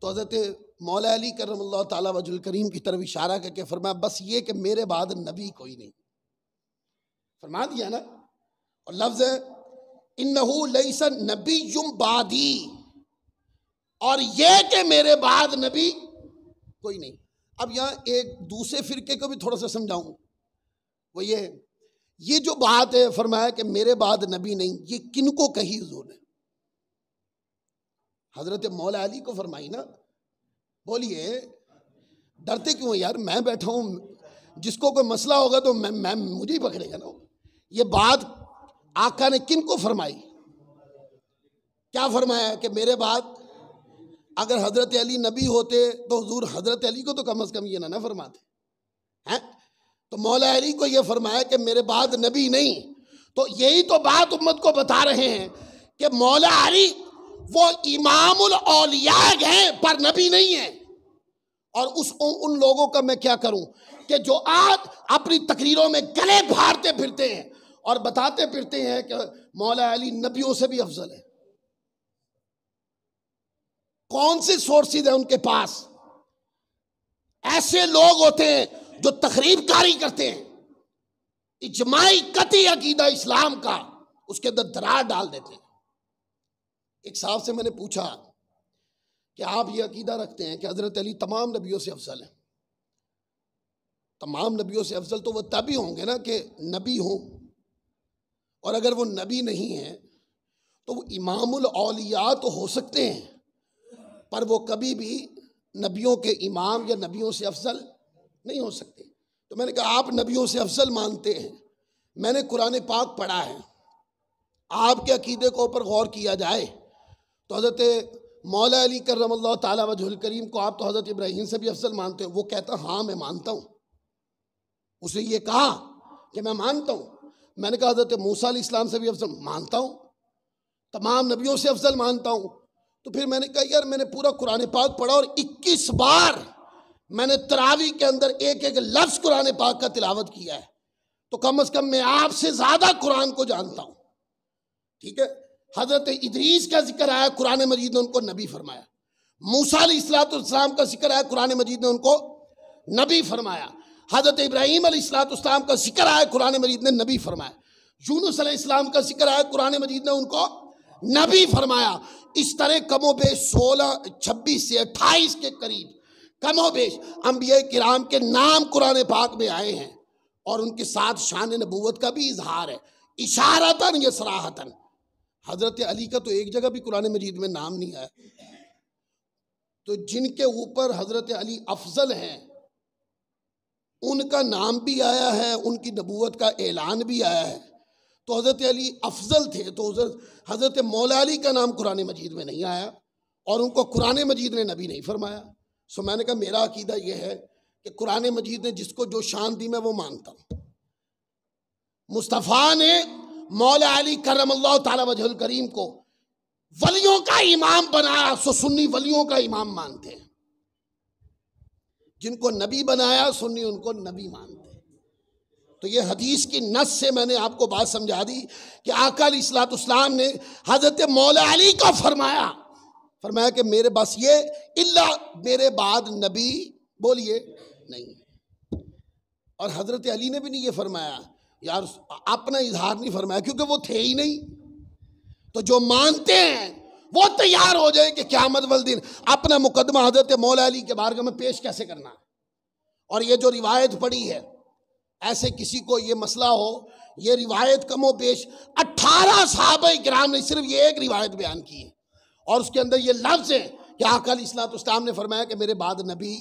تو حضرت مولا علی کرم اللہ تعالی وجہ الکریم کی طرف اشارہ کر کے فرمایا بس یہ کہ میرے بعد نبی کوئی نہیں، فرما دیا نا۔ اور لفظ ہے انہو لیس نبی بعدی، اور یہ کہ میرے بعد نبی کوئی نہیں۔ اب یہاں ایک دوسرے فرقے کو بھی تھوڑا سا سمجھاؤں، وہ یہ جو بات ہے فرمایا کہ میرے بعد نبی نہیں، یہ کن کو کہی حضور نے؟ حضرت مولا علی کو فرمائی نا۔ بولیے ڈرتے کیوں یار؟ میں بیٹھا ہوں، جس کو کوئی مسئلہ ہوگا تو مجھے ہی پکڑے گا نا۔ یہ بات آقا نے کن کو فرمائی؟ کیا فرمایا کہ میرے بعد اگر حضرت علی نبی ہوتے تو حضور حضرت علی کو تو کم از کم یہ نہ فرماتے ہیں۔ تو مولا علی کو یہ فرمایا کہ میرے بعد نبی نہیں، تو یہی تو بات امت کو بتا رہے ہیں کہ مولا علی وہ امام الاولیاء ہیں پر نبی نہیں ہیں۔ اور ان لوگوں کا میں کیا کروں کہ جو آج اپنی تقریروں میں گلے بھارتے پھرتے ہیں اور بتاتے پھرتے ہیں کہ مولا علی نبیوں سے بھی افضل ہے. کون سے سورسز ہیں ان کے پاس؟ ایسے لوگ ہوتے ہیں جو تخریب کاری کرتے ہیں، اجماعی قطعی عقیدہ اسلام کا اس کے اندر دراڑ ڈال دیتے ہیں. ایک صاحب سے میں نے پوچھا کہ آپ یہ عقیدہ رکھتے ہیں کہ حضرت علی تمام نبیوں سے افضل ہیں؟ تمام نبیوں سے افضل تو وہ تبھی ہوں گے نا کہ نبی ہوں، اور اگر وہ نبی نہیں ہیں تو وہ امام الاولیاء تو ہو سکتے ہیں، پر وہ کبھی بھی نبیوں کے امام یا نبیوں سے افضل نہیں ہو سکتے. تو میں نے کہا آپ نبیوں سے افضل مانتے ہیں، میں نے قرآن پاک پڑھا ہے، آپ کے عقیدے کو اوپر غور کیا جائے تو حضرت مولا علی کرم اللہ تعالیٰ وجہ الکریم کو آپ تو حضرت ابراہیم سے بھی افضل مانتے ہو. وہ کہتا ہاں میں مانتا ہوں. اسے یہ کہا کہ میں مانتا ہوں. میں نے کہا حضرت موسیٰ علیہ السلام سے بھی افضل مانتا ہوں، تمام نبیوں سے افضل مانتا ہوں. تو پھر میں نے کہا یار میں نے پورا قرآن پاک پڑھا اور 21 بار میں نے تراویح کے اندر ایک ایک لفظ قرآن پاک کا تلاوت کیا ہے، تو کم از کم میں آپ سے زیادہ قرآن کو جانتا ہوں. ٹھیک ہے، حضرت ادریس کا ذکر آیا قرآن مجید نے ان کو نبی فرمایا، موسیٰ علیہ السلام کا ذکر آیا قرآن مجید نے ان کو نبی فرمایا، حضرت ابراہیم علیہ السلام کا ذکر آیا قرآن مجید نے نبی فرمایا، یونس علیہ السلام کا ذکر آیا قرآن مجید نے ان کو نبی فرمایا. اس طرح کم و بیش 16 26 سے 28 کے قریب کم و بیش انبیاء کرام کے نام قرآن پاک میں آئے ہیں، اور ان کے ساتھ شان نبوت کا بھی اظہار ہے، اشارتاً یا صراحتاً. حضرت علی کا تو ایک جگہ بھی قرآن مجید میں نام نہیں آیا. تو جن کے اوپر حضرت علی افضل ہیں ان کا نام بھی آیا ہے، ان کی نبوت کا اعلان بھی آیا ہے. تو حضرت علی افضل تھے، تو حضرت مولا علی کا نام قرآن مجید میں نہیں آیا اور ان کو قرآن مجید نے نبی نہیں فرمایا. سو میں نے کہا میرا عقیدہ یہ ہے کہ قرآن مجید نے جس کو جو شان دی میں وہ مانتا ہوں. مصطفیٰ نے مولا علی کرم اللہ تعالیٰ وجہ الکریم کو ولیوں کا امام بنایا، سو سنی ولیوں کا امام مانتے ہیں. جن کو نبی بنایا سنی ان کو نبی مانتے ہیں. تو یہ حدیث کی نص سے میں نے آپ کو بات سمجھا دی کہ آقا علیہ السلام نے حضرت مولا علی کا فرمایا کہ میرے بس یہ اللہ میرے بعد نبی بولیے نہیں. اور حضرت علی نے بھی نہیں یہ فرمایا یار، اپنا اظہار نہیں فرمایا کیونکہ وہ تھے ہی نہیں. تو جو مانتے ہیں وہ تیار ہو جائے کہ قیامت والدین اپنا مقدمہ حضرت مولا علی کے بارگاہ میں پیش کیسے کرنا. اور یہ جو روایت پڑی ہے، ایسے کسی کو یہ مسئلہ ہو، یہ روایت کم و بیش 18 صحابہ کرام نے صرف یہ ایک روایت بیان کی ہے، اور اس کے اندر یہ لفظ ہے کہ آقا علیہ السلام نے فرمایا کہ میرے بعد نبی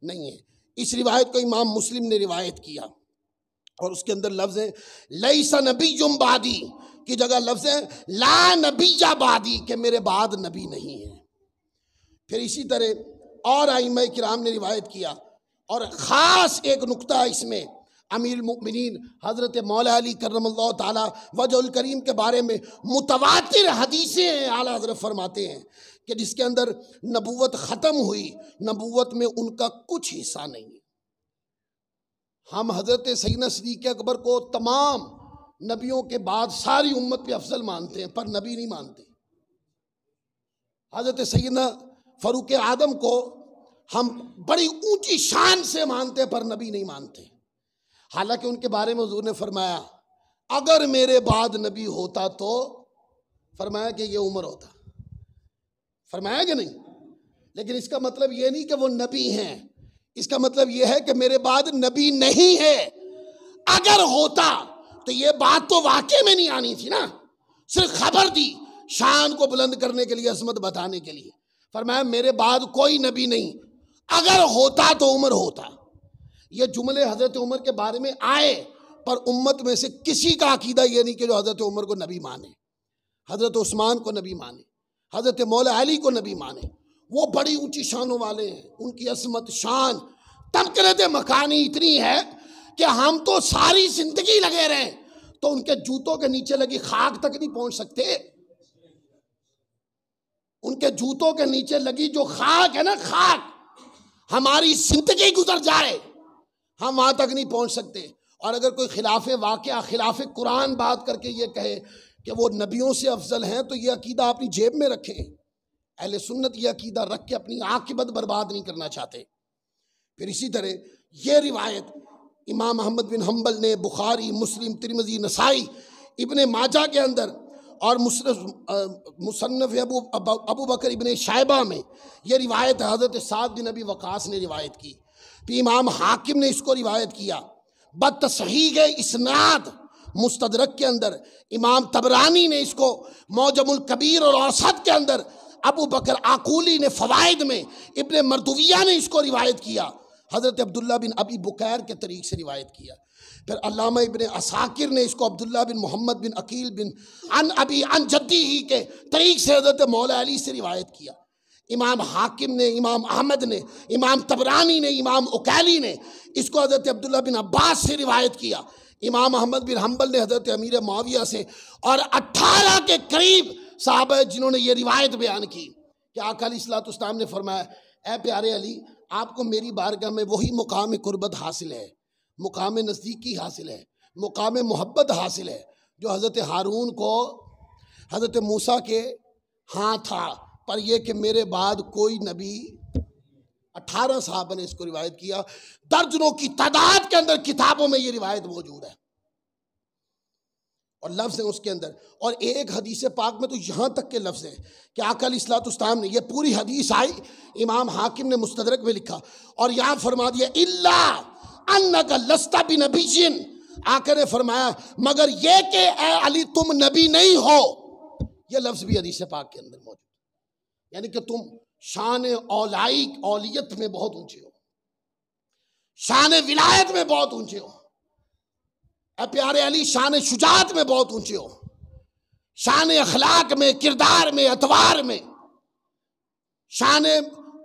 نہیں ہے. اس روایت کو امام مسلم نے روایت کیا اور اس کے اندر لفظ ہے لیس نبی بعدی کی جگہ لفظ ہے لا نبی بعدی کہ میرے بعد نبی نہیں ہے. پھر اسی طرح اور ائمہ کرام نے روایت کیا، اور خاص ایک نقطہ اس میں امیر المؤمنین حضرت مولا علی کرم اللہ تعالی وجہ الکریم کے بارے میں متواتر حدیثیں ہیں. اعلیٰ حضرت فرماتے ہیں کہ جس کے اندر نبوت ختم ہوئی، نبوت میں ان کا کچھ حصہ نہیں ہے. ہم حضرت سیدنا صدیق اکبر کو تمام نبیوں کے بعد ساری امت پہ افضل مانتے ہیں، پر نبی نہیں مانتے. حضرت سیدنا فاروق اعظم کو ہم بڑی اونچی شان سے مانتے ہیں، پر نبی نہیں مانتے. حالانکہ ان کے بارے میں حضور نے فرمایا اگر میرے بعد نبی ہوتا تو فرمایا کہ یہ عمر ہوتا. فرمایا کہ نہیں؟ لیکن اس کا مطلب یہ نہیں کہ وہ نبی ہیں، اس کا مطلب یہ ہے کہ میرے بعد نبی نہیں ہے. اگر ہوتا تو یہ بات تو واقع میں نہیں آنی تھی نا، صرف خبر دی شان کو بلند کرنے کے لیے، عظمت بتانے کے لیے. فرمایا میرے بعد کوئی نبی نہیں، اگر ہوتا تو عمر ہوتا. یہ جملے حضرت عمر کے بارے میں آئے، پر امت میں سے کسی کا عقیدہ یہ نہیں کہ جو حضرت عمر کو نبی مانے، حضرت عثمان کو نبی مانے، حضرت مولا علی کو نبی مانے. وہ بڑی اونچی شانوں والے ہیں، ان کی عظمت شان تمکنت مکانی اتنی ہے کہ ہم تو ساری زندگی لگے رہے تو ان کے جوتوں کے نیچے لگی خاک تک نہیں پہنچ سکتے. ان کے جوتوں کے نیچے لگی جو خاک ہے نا، خاک ہماری زندگی گزر جائے ہم وہاں تک نہیں پہنچ سکتے۔ اور اگر کوئی خلاف واقعہ، خلاف قرآن بات کر کے یہ کہے کہ وہ نبیوں سے افضل ہیں، تو یہ عقیدہ اپنی جیب میں رکھیں۔ اہل سنت یہ عقیدہ رکھ کے اپنی عاقبت برباد نہیں کرنا چاہتے۔ پھر اسی طرح یہ روایت امام احمد بن حنبل نے بخاری، مسلم، ترمذی، نسائی، ابن ماجہ کے اندر اور مصنف ابو بکر ابن شیبہ میں یہ روایت حضرت سعد بن ابی وقاص نے روایت کی۔ پھر امام حاکم نے اس کو روایت کیا بتصحیح اسناد مستدرک کے اندر۔ امام طبرانی نے اس کو معجم الکبیر اور اوسط کے اندر، ابو بکر آقولی نے فوائد میں، ابن مردویہ نے اس کو روایت کیا، حضرت عبداللہ بن ابی بکیر کے طریق سے روایت کیا۔ پھر علامہ ابن عساکر نے اس کو عبداللہ بن محمد بن عقیل بن عن ابی عن جدی ہی کے طریق سے حضرت مولا علی سے روایت کیا۔ امام حاکم نے، امام احمد نے، امام طبرانی نے، امام اکیلی نے اس کو حضرت عبداللہ بن عباس سے روایت کیا۔ امام احمد بن حنبل نے حضرت امیر معاویہ سے، اور 18 کے قریب صحابہ جنہوں نے یہ روایت بیان کی کہ آقا علیہ الصلوۃ والسلام نے فرمایا، اے پیارے علی، آپ کو میری بارگاہ میں وہی مقام قربت حاصل ہے، مقام نزدیکی حاصل ہے، مقام محبت حاصل ہے جو حضرت ہارون کو حضرت موسیٰ کے ہاں تھا، پر یہ کہ میرے بعد کوئی نبی۔ 18 صحابہ نے اس کو روایت کیا، درجنوں کی تعداد کے اندر کتابوں میں یہ روایت موجود ہے اور لفظ ہیں اس کے اندر۔ اور ایک حدیث پاک میں تو یہاں تک کے لفظ ہیں کہ آقا علیہ الصلوۃ والسلام نے، یہ پوری حدیث آئی، امام حاکم نے مستدرک میں لکھا، اور یہاں فرما دیا الا انک لست بنبی، آقا نے فرمایا مگر یہ کہ اے علی تم نبی نہیں ہو۔ یہ لفظ بھی حدیث پاک کے اندر موجود، یعنی کہ تم شان اولیت میں بہت اونچے ہو، شان ولایت میں بہت اونچے ہو، اے پیارے علی شان شجاعت میں بہت اونچے ہو، شان اخلاق میں، کردار میں، اتوار میں، شان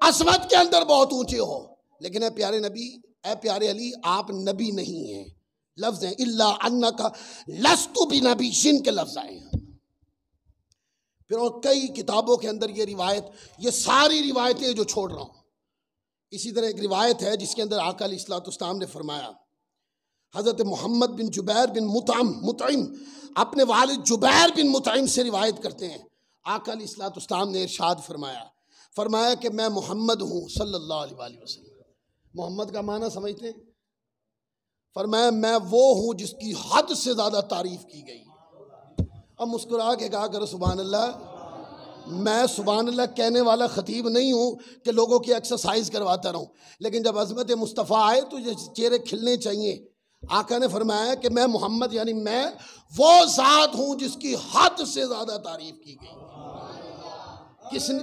عظمت کے اندر بہت اونچے ہو، لیکن اے پیارے نبی، اے پیارے علی آپ نبی نہیں ہیں۔ لفظ ہیں الا انک لست بنبی کے لفظ آئے ہیں۔ پھر اور کئی کتابوں کے اندر یہ روایت، یہ ساری روایتیں جو چھوڑ رہا ہوں، اسی طرح ایک روایت ہے جس کے اندر آقا علیہ الصلوۃ والسلام نے فرمایا، حضرت محمد بن جبیر بن مطعم اپنے والد جبیر بن مطعم سے روایت کرتے ہیں، آقا علیہ الصلوۃ والسلام نے ارشاد فرمایا کہ میں محمد ہوں صلی اللہ علیہ وآلہ وسلم۔ محمد کا معنی سمجھتے ہیں؟ فرمایا میں وہ ہوں جس کی حد سے زیادہ تعریف کی گئی۔ اب مسکرا کے کہا کرو سبحان اللہ۔ میں سبحان اللہ کہنے والا خطیب نہیں ہوں کہ لوگوں کی ایکسرسائز کرواتا رہوں، لیکن جب عظمت مصطفیٰ آئے تو یہ چہرے کھلنے چاہیے۔ آقا نے فرمایا کہ میں محمد، یعنی میں وہ ذات ہوں جس کی حد سے زیادہ تعریف کی گئی۔ کس نے؟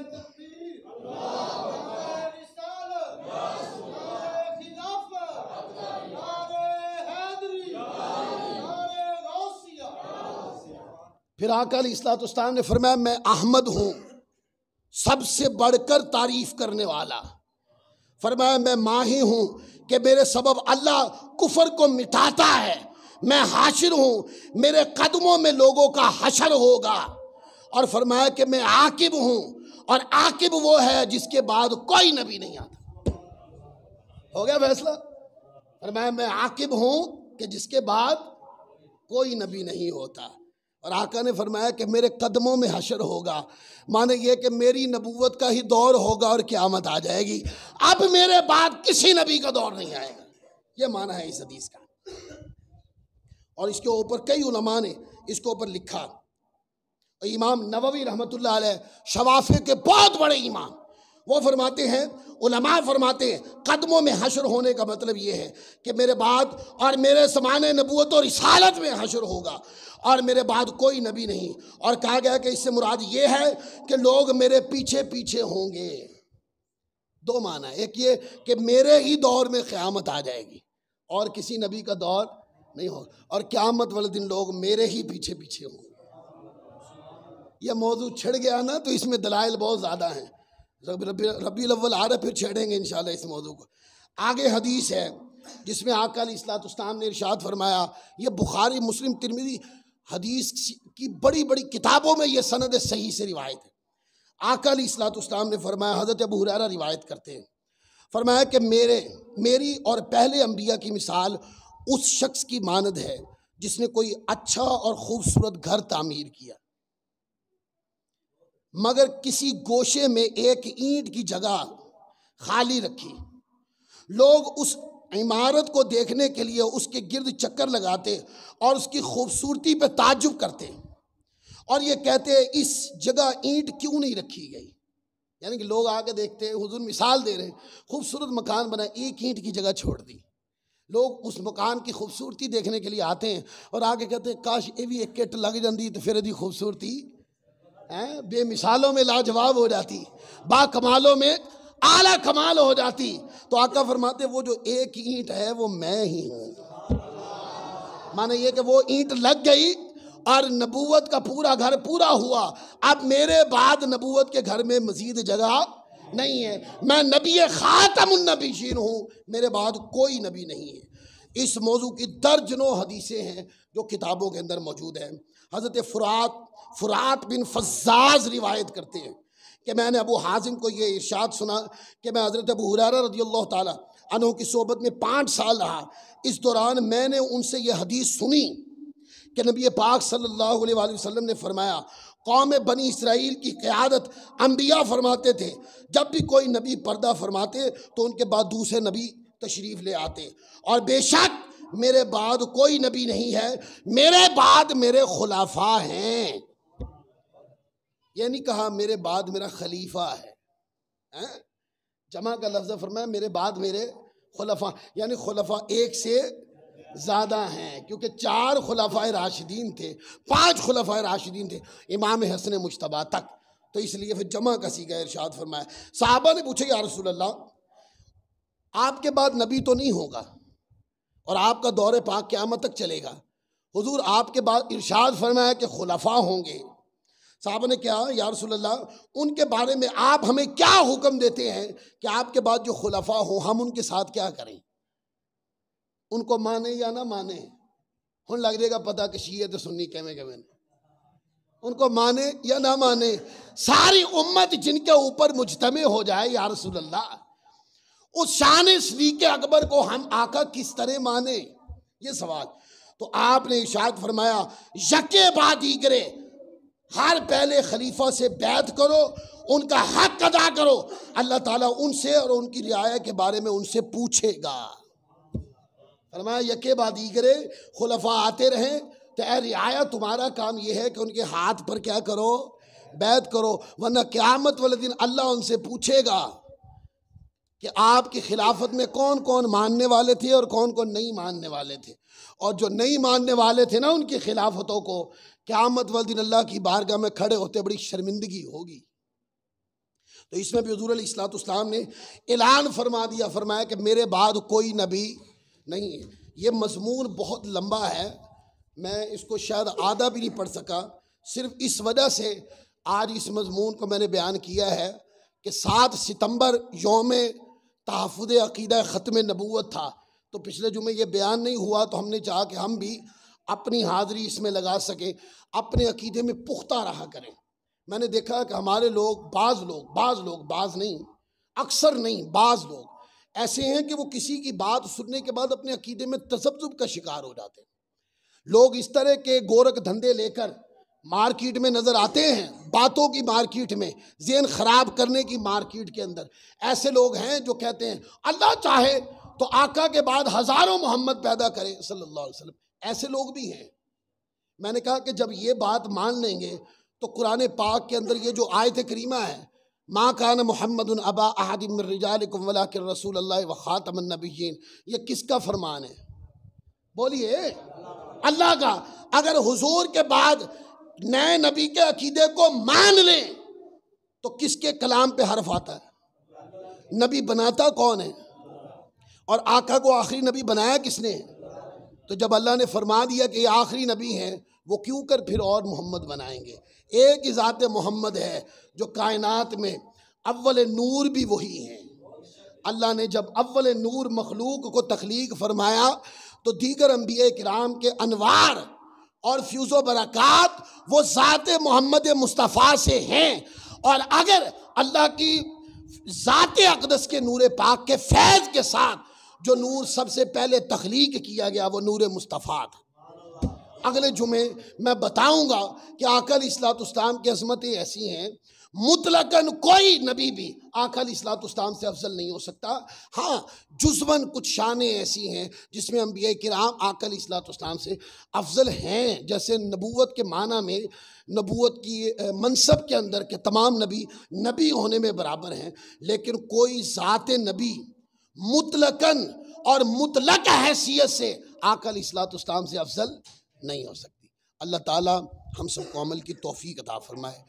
پھر آقا علیہ الصلوۃ والسلام نے فرمایا میں احمد ہوں، سب سے بڑھ کر تعریف کرنے والا۔ فرمایا میں ماہی ہوں کہ میرے سبب اللہ کفر کو مٹاتا ہے۔ میں حاشر ہوں، میرے قدموں میں لوگوں کا حشر ہوگا۔ اور فرمایا کہ میں عاقب ہوں، اور عاقب وہ ہے جس کے بعد کوئی نبی نہیں آتا۔ ہو گیا فیصلہ؟ فرمایا میں عاقب ہوں کہ جس کے بعد کوئی نبی نہیں ہوتا، اور آقا نے فرمایا کہ میرے قدموں میں حشر ہوگا، مانے یہ کہ میری نبوت کا ہی دور ہوگا اور قیامت آ جائے گی، اب میرے بعد کسی نبی کا دور نہیں آئے گا۔ یہ معنی ہے اس حدیث کا، اور اس کے اوپر کئی علماء نے اس کے اوپر لکھا۔ امام نووی رحمۃ اللہ علیہ شوافع کے بہت بڑے امام، وہ فرماتے ہیں، علماء فرماتے ہیں قدموں میں حشر ہونے کا مطلب یہ ہے کہ میرے بعد اور میرے زمانے نبوت اور رسالت میں حشر ہوگا اور میرے بعد کوئی نبی نہیں۔ اور کہا گیا کہ اس سے مراد یہ ہے کہ لوگ میرے پیچھے پیچھے ہوں گے۔ دو معنی، ایک یہ کہ میرے ہی دور میں قیامت آ جائے گی اور کسی نبی کا دور نہیں ہوگا، اور قیامت والے دن لوگ میرے ہی پیچھے پیچھے ہوں گے۔ یہ موضوع چھڑ گیا نا تو اس میں دلائل بہت زیادہ ہیں، ربیع الاول آ رہا، پھر چھیڑیں گے انشاءاللہ اس موضوع کو۔ آگے حدیث ہے جس میں آقا علیہ الصلوۃ والسلام نے ارشاد فرمایا، یہ بخاری، مسلم، ترمذی حدیث کی بڑی بڑی کتابوں میں یہ سند صحیح سے روایت ہے۔ آقا علیہ الصلوۃ والسلام نے فرمایا، حضرت ابو ہریرہ روایت کرتے ہیں، فرمایا کہ میری اور پہلے انبیاء کی مثال اس شخص کی مانند ہے جس نے کوئی اچھا اور خوبصورت گھر تعمیر کیا، مگر کسی گوشے میں ایک اینٹ کی جگہ خالی رکھی۔ لوگ اس عمارت کو دیکھنے کے لیے اس کے گرد چکر لگاتے اور اس کی خوبصورتی پہ تعجب کرتے اور یہ کہتے اس جگہ اینٹ کیوں نہیں رکھی گئی۔ یعنی کہ لوگ آ کے دیکھتے ہیں، حضور مثال دے رہے ہیں، خوبصورت مکان بنا، ایک اینٹ کی جگہ چھوڑ دی۔ لوگ اس مکان کی خوبصورتی دیکھنے کے لیے آتے ہیں اور آگے کہتے ہیں کاش یہ بھی ایک کٹ لگ جاندی تو پھر دی خوبصورتی بے مثالوں میں لاجواب ہو جاتی، با کمالوں میں اعلیٰ کمال ہو جاتی۔ تو آقا فرماتے وہ جو ایک اینٹ ہے وہ میں ہی ہوں۔ معنی یہ کہ وہ اینٹ لگ گئی اور نبوت کا پورا گھر پورا ہوا۔ اب میرے بعد نبوت کے گھر میں مزید جگہ نہیں ہے، میں نبی خاتم النبیین ہوں، میرے بعد کوئی نبی نہیں ہے۔ اس موضوع کی درجنوں حدیثیں ہیں جو کتابوں کے اندر موجود ہیں۔ حضرت فرات بن فزاز روایت کرتے ہیں کہ میں نے ابو حازم کو یہ ارشاد سنا کہ میں حضرت ابو ہریرہ رضی اللہ تعالیٰ عنہ کی صحبت میں 5 سال رہا۔ اس دوران میں نے ان سے یہ حدیث سنی کہ نبی پاک صلی اللہ علیہ وآلہ وسلم نے فرمایا قوم بنی اسرائیل کی قیادت انبیاء فرماتے تھے، جب بھی کوئی نبی پردہ فرماتے تو ان کے بعد دوسرے نبی تشریف لے آتے، اور بے شک میرے بعد کوئی نبی نہیں ہے، میرے بعد میرے خلفاء ہیں۔ یہ نہیں کہا میرے بعد میرا خلیفہ ہے، جمع کا لفظ فرمایا میرے بعد میرے خلفاء، یعنی خلفاء ایک سے زیادہ ہیں، کیونکہ 4 خلفاء راشدین تھے، 5 خلفاء راشدین تھے امام حسن مجتبیٰ تک، تو اس لیے پھر جمع کا صیغہ ارشاد فرمایا۔ صحابہ نے پوچھا یا رسول اللہ آپ کے بعد نبی تو نہیں ہوگا اور آپ کا دور پاک قیامت تک چلے گا، حضور آپ کے بعد ارشاد فرمایا کہ خلفاء ہوں گے۔ صحابہ نے کہا یا رسول اللہ ان کے بارے میں آپ ہمیں کیا حکم دیتے ہیں کہ آپ کے بعد جو خلفاء ہوں ہم ان کے ساتھ کیا کریں، ان کو مانے یا نہ مانے؟ ہن لگ جائے گا پتہ کہ شیعہ تو سنی کیویں ان کو مانے یا نہ مانے، ساری امت جن کے اوپر مجتمع ہو جائے یا رسول اللہ، اس شان صدیق اکبر کو ہم آقا کس طرح مانے؟ یہ سوال۔ تو آپ نے ارشاد فرمایا یکے بعد دیگرے، ہر پہلے خلیفہ سے بیعت کرو، ان کا حق ادا کرو، اللہ تعالیٰ ان سے اور ان کی رعایا کے بارے میں ان سے پوچھے گا۔ فرمایا یکے بعد دیگرے خلفاء آتے رہیں تو اے رعایا تمہارا کام یہ ہے کہ ان کے ہاتھ پر کیا کرو؟ بیعت کرو، ورنہ قیامت والے دن اللہ ان سے پوچھے گا کہ آپ کی خلافت میں کون کون ماننے والے تھے اور کون کون نہیں ماننے والے تھے، اور جو نہیں ماننے والے تھے نا ان کی خلافتوں کو قیامت والے دن اللہ کی بارگاہ میں کھڑے ہوتے بڑی شرمندگی ہوگی۔ تو اس میں بھی حضور علیہ السلام نے اعلان فرما دیا، فرمایا کہ میرے بعد کوئی نبی نہیں ہے۔ یہ مضمون بہت لمبا ہے، میں اس کو شاید آدھا بھی نہیں پڑھ سکا، صرف اس وجہ سے آج اس مضمون کو میں نے بیان کیا ہے کہ 7 ستمبر یوم تحفظ عقیدہ ختم نبوت تھا، تو پچھلے جمعے یہ بیان نہیں ہوا تو ہم نے چاہا کہ ہم بھی اپنی حاضری اس میں لگا سکیں، اپنے عقیدے میں پختہ رہا کریں۔ میں نے دیکھا کہ ہمارے لوگ بعض نہیں، اکثر نہیں، بعض لوگ ایسے ہیں کہ وہ کسی کی بات سننے کے بعد اپنے عقیدے میں تذبذب کا شکار ہو جاتے ہیں۔ لوگ اس طرح کے گورکھ دھندے لے کر مارکیٹ میں نظر آتے ہیں، باتوں کی مارکیٹ میں، ذہن خراب کرنے کی مارکیٹ کے اندر ایسے لوگ ہیں جو کہتے ہیں اللہ چاہے تو آقا کے بعد ہزاروں محمد پیدا کرے صلی اللہ علیہ وسلم، ایسے لوگ بھی ہیں۔ میں نے کہا کہ جب یہ بات مان لیں گے تو قرآن پاک کے اندر یہ جو آیت کریمہ ہے ما کان محمد ابا احد من رجالکم ولکن رسول اللہ وخاتم النبیین، یہ کس کا فرمان ہے؟ بولیے اللہ کا۔ اگر حضور کے بعد نئے نبی کے عقیدے کو مان لیں تو کس کے کلام پہ حرف آتا ہے؟ نبی بناتا کون ہے؟ اور آقا کو آخری نبی بنایا کس نے؟ تو جب اللہ نے فرما دیا کہ یہ آخری نبی ہیں، وہ کیوں کر پھر اور محمد بنائیں گے؟ ایک ہی ذات محمد ہے جو کائنات میں اول نور بھی وہی ہیں۔ اللہ نے جب اول نور مخلوق کو تخلیق فرمایا تو دیگر انبیاء کرام کے انوار اور فیوز و برکات وہ ذات محمد مصطفیٰ سے ہیں، اور اگر اللہ کی ذات اقدس کے نور پاک کے فیض کے ساتھ جو نور سب سے پہلے تخلیق کیا گیا وہ نور مصطفیٰ تھا۔ اگلے جمعے میں بتاؤں گا کہ آقا علیہ الصلوۃ والسلام کی عظمتیں ایسی ہیں، مطلقاً کوئی نبی بھی آقا علیہ الصلوۃ والسلام سے افضل نہیں ہو سکتا۔ ہاں جزواً کچھ شانیں ایسی ہیں جس میں انبیاء کرام آقا علیہ الصلوۃ والسلام سے افضل ہیں، جیسے نبوت کے معنی میں، نبوت کی منصب کے اندر کہ تمام نبی نبی ہونے میں برابر ہیں، لیکن کوئی ذات نبی مطلقاً اور مطلق حیثیت سے آقا علیہ الصلوۃ والسلام سے افضل نہیں ہو سکتی۔ اللہ تعالی ہم سب کو عمل کی توفیق عطا فرمائے۔